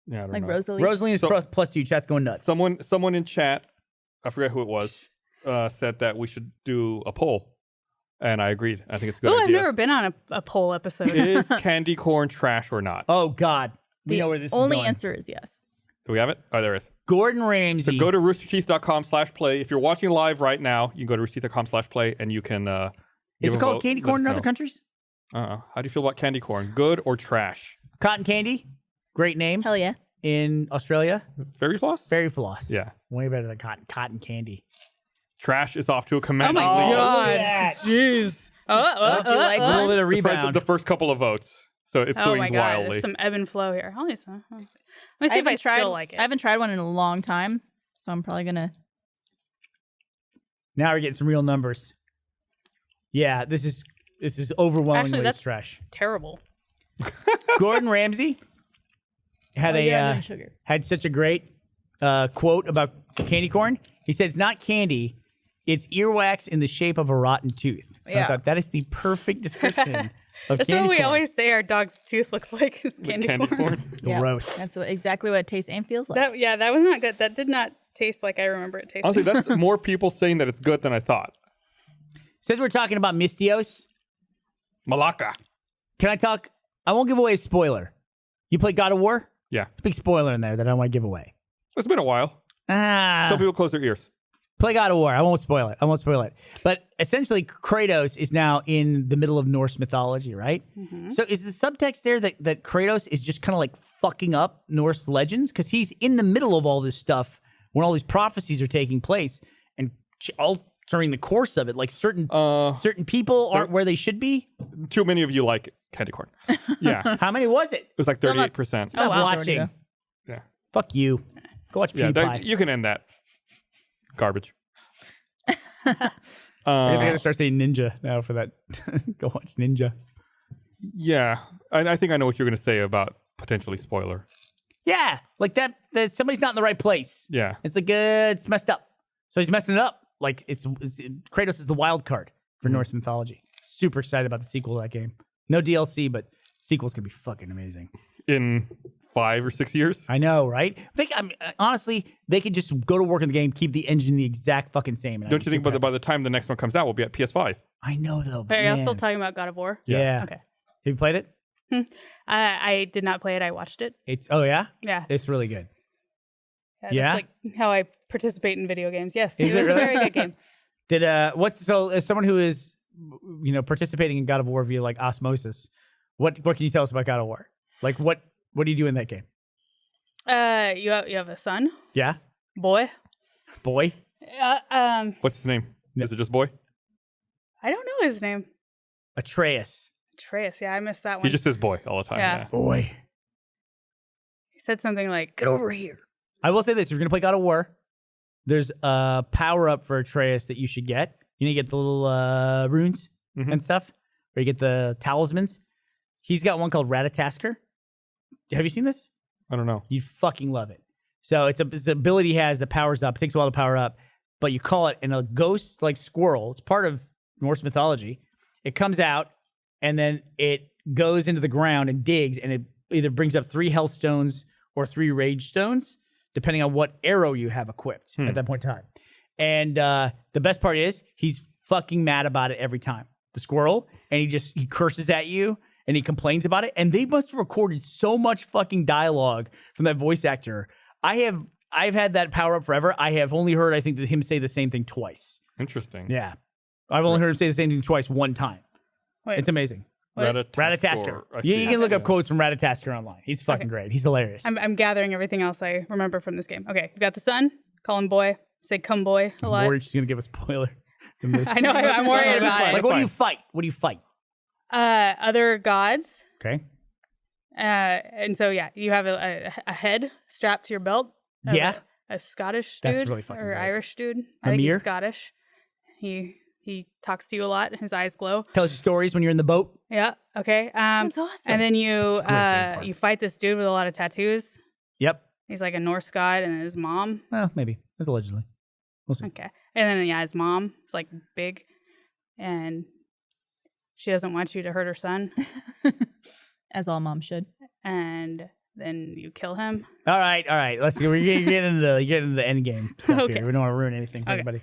Yeah, I don't Like know. Rosalie. Rosalina's So- +2. Chat's going nuts. Someone in chat, I forget who it was, said that we should do a poll, and I agreed. I think it's a good Oh, I've idea. never been on a poll episode. Is candy corn trash or not? Oh God, we The know where this only is going. answer is yes. Do we have it? Oh, there it is. Gordon Ramsay. So go to roosterteeth.com/play. If you're watching live right now, you can go to roosterteeth.com/play and you can. Is give it a called vote. candy Let corn us in other know. countries? How do you feel about candy corn? Good or trash? Cotton candy, great name Hell yeah. in Australia. Fairy floss? Fairy floss. Yeah. way better than cotton candy. Trash is off to a commanding Oh my lead. God. Jeez. Don't you like A little bit of Despite rebound. the first couple of votes. So it Oh swings my God. wildly. There's some ebb and flow here. Let me see if I haven't still like it. I haven't tried one in a long time, so I'm probably gonna. Now we're getting some real numbers. Yeah, this is overwhelmingly Actually, that's- trash. Terrible. Gordon Ramsay had sugar. had such a great quote about candy corn. He said it's not candy, it's earwax in the shape of a rotten tooth. I Yeah. thought that is the perfect description of That's candy what we corn. always say our dog's tooth looks like is The candy, corn. Gross. That's exactly what it tastes and feels like. That was not good. That did not taste like I remember it tasting. Honestly, that's more people saying that it's good than I thought. Since we're talking about Mosquitoes, Malacca. can I talk? I won't give away a spoiler. You played God of War? Yeah. Big spoiler in there that I don't want to give away. It's been a while. Tell people to close their ears. Play God of War. I won't spoil it. But essentially, Kratos is now in the middle of Norse mythology, right? Mm-hmm. So is the subtext there that Kratos is just kind of like fucking up Norse legends? Because he's in the middle of all this stuff when all these prophecies are taking place and altering the course of it. Like certain people aren't where they should be. Too many of you like candy corn. Yeah. It How many was it? was like Still not- 38%. Stop wow. watching. Yeah. Fuck you. Go watch Yeah, PewDiePie. you can end that. Garbage. I guess I gotta start saying ninja now for that. Go watch Ninja. Yeah. I think I know what you're going to say about potentially spoiler. Yeah, like that somebody's not in the right place. Yeah. It's like it's messed up. So he's messing it up. Like it's Kratos is the wild card for Norse mythology. Super excited about the sequel to that game. No DLC, but sequels can be fucking amazing. In 5 or 6 years? I know, right? Honestly, they could just go to work in the game, keep the engine the exact fucking same. and Don't I'd you be think super by the time the next one comes out, we'll be at PS5? happy. I know though. But are y'all still man. talking about God of War? Yeah. Okay. Have you played it? I did not play it. I watched it. Oh yeah, Yeah. it's really good. That's Yeah? like how I participate in video games. Yes. Is it it was really? a very good game. Did as someone who is participating in God of War via like osmosis, what can you tell us about God of War? Like what do you do in that game? You have a son, Yeah, boy. boy. What's his name? Is it just boy? I don't know his name. Atreus. Atreus, yeah, I missed that one. He just says boy all the time. Yeah. Yeah. Boy. He said something like, "Get over here." I will say this: if you're gonna play God of War, there's a power up for Atreus that you should get. You need to get the little runes and stuff, or you get the talismans. He's got one called Ratatasker. Have you seen this? I don't know. You'd fucking love it. So it's an ability he has that powers up. It takes a while to power up, but you call it, and a ghost like squirrel. It's part of Norse mythology. It comes out, and then it goes into the ground and digs, and it either brings up 3 health stones or 3 rage stones, depending on what arrow you have equipped at that point in time. And the best part is he's fucking mad about it every time. The squirrel, and he curses at you and he complains about it. And they must have recorded so much fucking dialogue from that voice actor. I've had that power up forever. I have only heard, I think, him say the same thing twice. Interesting. Yeah. I've only heard him say the same thing twice one time. Wait, It's amazing. Ratatasker. Yeah, you can look up quotes from Ratatasker online. He's fucking great. He's hilarious. I'm gathering everything else I remember from this game. Okay, you got the son. Call him boy. Say come boy a lot. Or she's going to give a spoiler. In this. I know. I'm worried about Like, it. what do you fight? What do you fight? Other gods. Okay. And so yeah, you have a head strapped to your belt. of Yeah. A Scottish dude That's really fucking or great. Irish dude. I think Amir? he's Scottish. He talks to you a lot. His eyes glow. Tells you stories when you're in the boat. Yeah. Okay. Sounds awesome. And then you It's a great game part. you fight this dude with a lot of tattoos. Yep. He's like a Norse god, and his mom. Well, maybe. That's allegedly. We'll see. Okay. And then yeah, his mom is like big, and she doesn't want you to hurt her son. As all moms should. And then you kill him. All right. Let's go. We're getting into the end game stuff Okay. here. We don't want to ruin anything for Okay. everybody.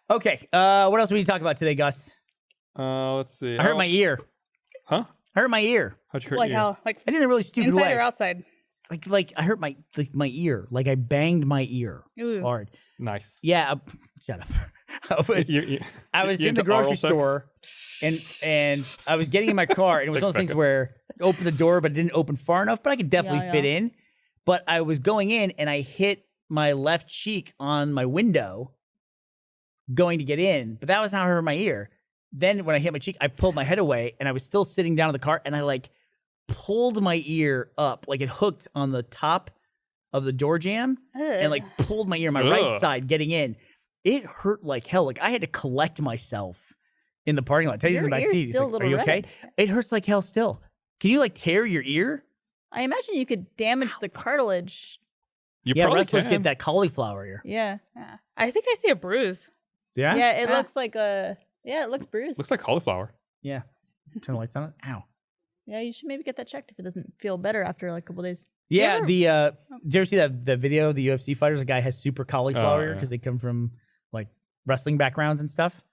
Okay. What else do we need to talk about today, Gus? Let's see. I hurt my ear. Huh? I hurt my ear. How'd you hurt Like you? how? Like I did a really stupid inside way. or outside? Like I hurt my ear. Like I banged my ear Ooh. hard. Nice. Yeah. Shut up. I was You in the into oral grocery sex? store, and I was getting in my car, and it was one of those things where I opened the door, but it didn't open far enough. But I could definitely Yeah, fit in. But I was going in, and I hit my left cheek on my window, going to get in. But that was how I hurt my ear. Then when I hit my cheek, I pulled my head away, and I was still sitting down in the car, and I like pulled my ear up, like it hooked on the top of the door jamb, and like pulled my ear, my right Ugh. side, getting in. It hurt like hell. Like I had to collect myself in the parking lot. Tell you in Your the back ear's seat. He's still a like, little "Are you okay?" red. It hurts like hell still. Can you like tear your ear? I imagine you could damage the cartilage. You Yeah, probably wrestlers can. get that cauliflower ear. Yeah. Yeah. I think I see a bruise. Yeah. Yeah, it Yeah. looks like a it looks bruised. Looks like cauliflower. Yeah. Turn the lights on. Ow. Yeah, you should maybe get that checked if it doesn't feel better after like a couple days. Yeah. ever- Did you ever see the video of the UFC fighters? A guy has super cauliflower ear yeah. because they come from like wrestling backgrounds and stuff.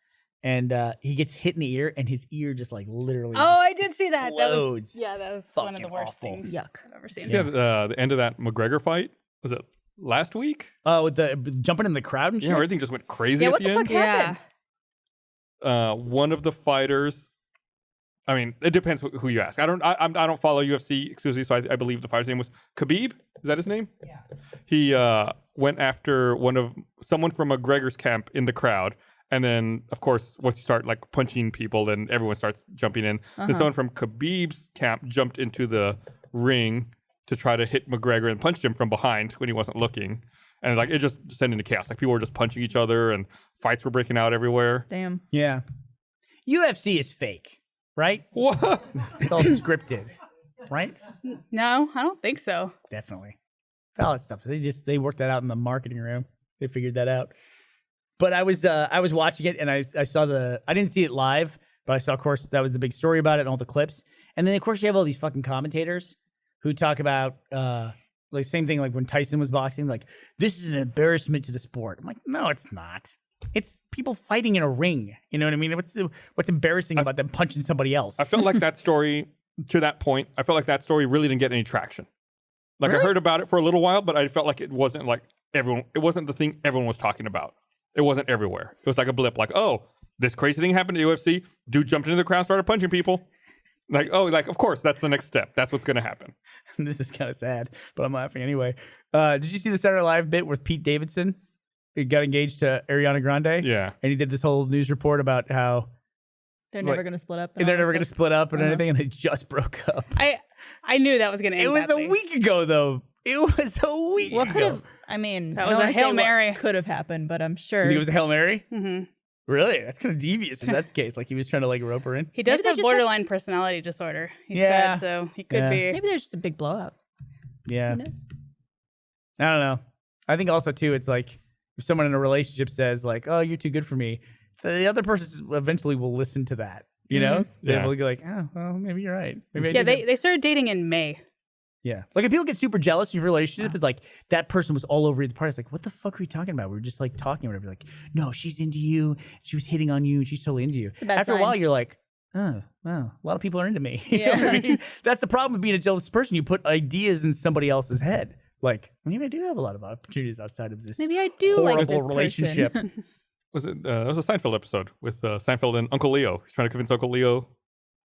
And he gets hit in the ear, and his ear just like literally. Oh, I did see that. That was explodes. yeah, that was one of the Fucking worst awful. things Yuck. I've ever seen. Yeah. The end of that McGregor fight, was it last week? Oh, with the jumping in the crowd and shit. Yeah, everything just went crazy Yeah, at what the the fuck end. happened? One of the fighters. I mean, it depends who you ask. I don't follow UFC exclusively, so I believe the fighter's name was Khabib. Is that his name? Yeah. He went after someone from McGregor's camp in the crowd, and then of course once you start like punching people, then everyone starts jumping in. Then someone from Khabib's camp jumped into the ring to try to hit McGregor and punched him from behind when he wasn't looking, and like it just descended into chaos. Like people were just punching each other, and fights were breaking out everywhere. Damn. Yeah. UFC is fake, right? What? It's all scripted, right? No, I don't think so. Definitely. All that stuff. They worked that out in the marketing room. They figured that out. But I was watching it, and I saw I didn't see it live, but I saw, of course, that was the big story about it and all the clips. And then of course you have all these fucking commentators who talk about like same thing like when Tyson was boxing, like this is an embarrassment to the sport. I'm like, no, it's not. It's people fighting in a ring. You know what I mean? What's embarrassing about them punching somebody else? I felt like that story, to that point, I felt like that story really didn't get any traction. Like I heard about it for a little while, but I felt like it wasn't like it wasn't the thing everyone was talking about. It wasn't everywhere. It was like a blip, like, oh, this crazy thing happened at UFC. Dude jumped into the crowd, started punching people. Like, oh, like, of course, that's the next step. That's what's going to happen. This is kind of sad, but I'm laughing anyway. Did you see the Saturday Night Live bit with Pete Davidson? He got engaged to Ariana Grande. Yeah. And he did this whole news report about how They're never going to split up. And they're never going to split up and anything, and they just broke up. I knew that was going to end It was badly. a week ago, though. It was a week What could ago. have? I mean, That I was don't a wanna Hail say what Mary. could have happened, but I'm sure. You think it was a Hail Mary? Mm-hmm. Really? That's kind of devious if that's the case. Like he was trying to like rope her in. He does Maybe they have just borderline personality disorder. He Yeah. said, so he could Yeah. be. Maybe there's just a big blowout. Yeah. Who knows? I don't know. I think also too, it's like if someone in a relationship says like, "Oh, you're too good for me," the other person eventually will listen to that. You know, Yeah. they'll be like, "Oh, well, maybe you're right." Maybe I Yeah, did they started dating in May. Yeah. Like if people get super jealous of your relationship, it's like that person was all over you at the party. It's like, what the fuck are you talking about? We were just like talking or whatever. Like, no, she's into you. She was hitting on you and she's totally into you. a bad After a sign. while, you're like, oh, wow, a lot of people are into me. You know what I Yeah. mean? That's the problem with being a jealous person. You put ideas in somebody else's head. Like, maybe I do have a lot of opportunities outside of this Maybe I do like horrible this relationship. person. Was it? That was a Seinfeld episode with Seinfeld and Uncle Leo. He's trying to convince Uncle Leo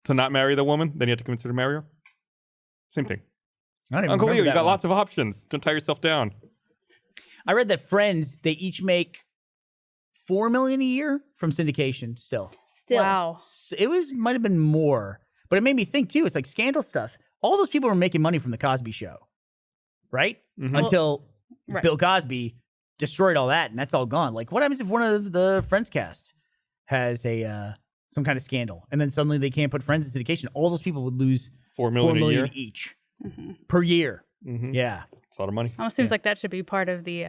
to not marry the woman. Then he had to convince her to marry her. Same thing. I don't even Uncle Leo, remember you that got one. lots of options. Don't tie yourself down. I read that Friends, they each make $4 million a year from syndication still. Still. Wow. Might have been more, but it made me think too. It's like scandal stuff. All those people were making money from the Cosby Show, right? Mhm. Until Right. Bill Cosby destroyed all that, and that's all gone. Like, what happens if one of the Friends cast has a some kind of scandal, and then suddenly they can't put Friends in syndication? All those people would lose $4 $4 million a million year. each Mm-hmm. per year. Mm-hmm. Yeah. It's a lot of money. Almost seems like that should be part of the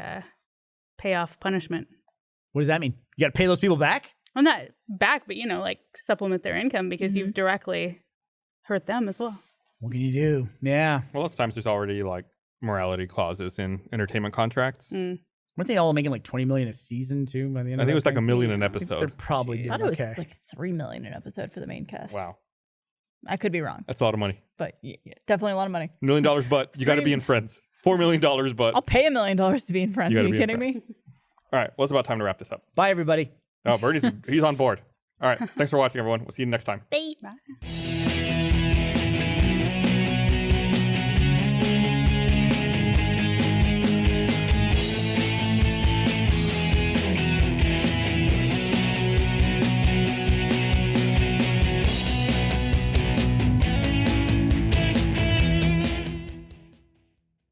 payoff punishment. What does that mean? You got to pay those people back? Well, not back, but like supplement their income because Mm-hmm. you've directly hurt them as well. What can you do? Yeah. Well, lots of times there's already like morality clauses in entertainment contracts. Mm. Weren't they all making like $20 million a season too? By the end I of think it was that like $1 thing? million an I think They're episode. probably I doing thought it was okay. like $3 million an episode for the main cast. Wow, I could be wrong, that's a lot of money. but definitely a lot of money. $1 million, but you got to be in Friends. $4 million, but I'll pay $1 million to be in Friends. You Are gotta you be in kidding me? all right. Well, it's about time to wrap this up. Bye, everybody. Oh, Bernie's he's on board. All right. Thanks for watching, everyone. We'll see you next time. Bye. Bye.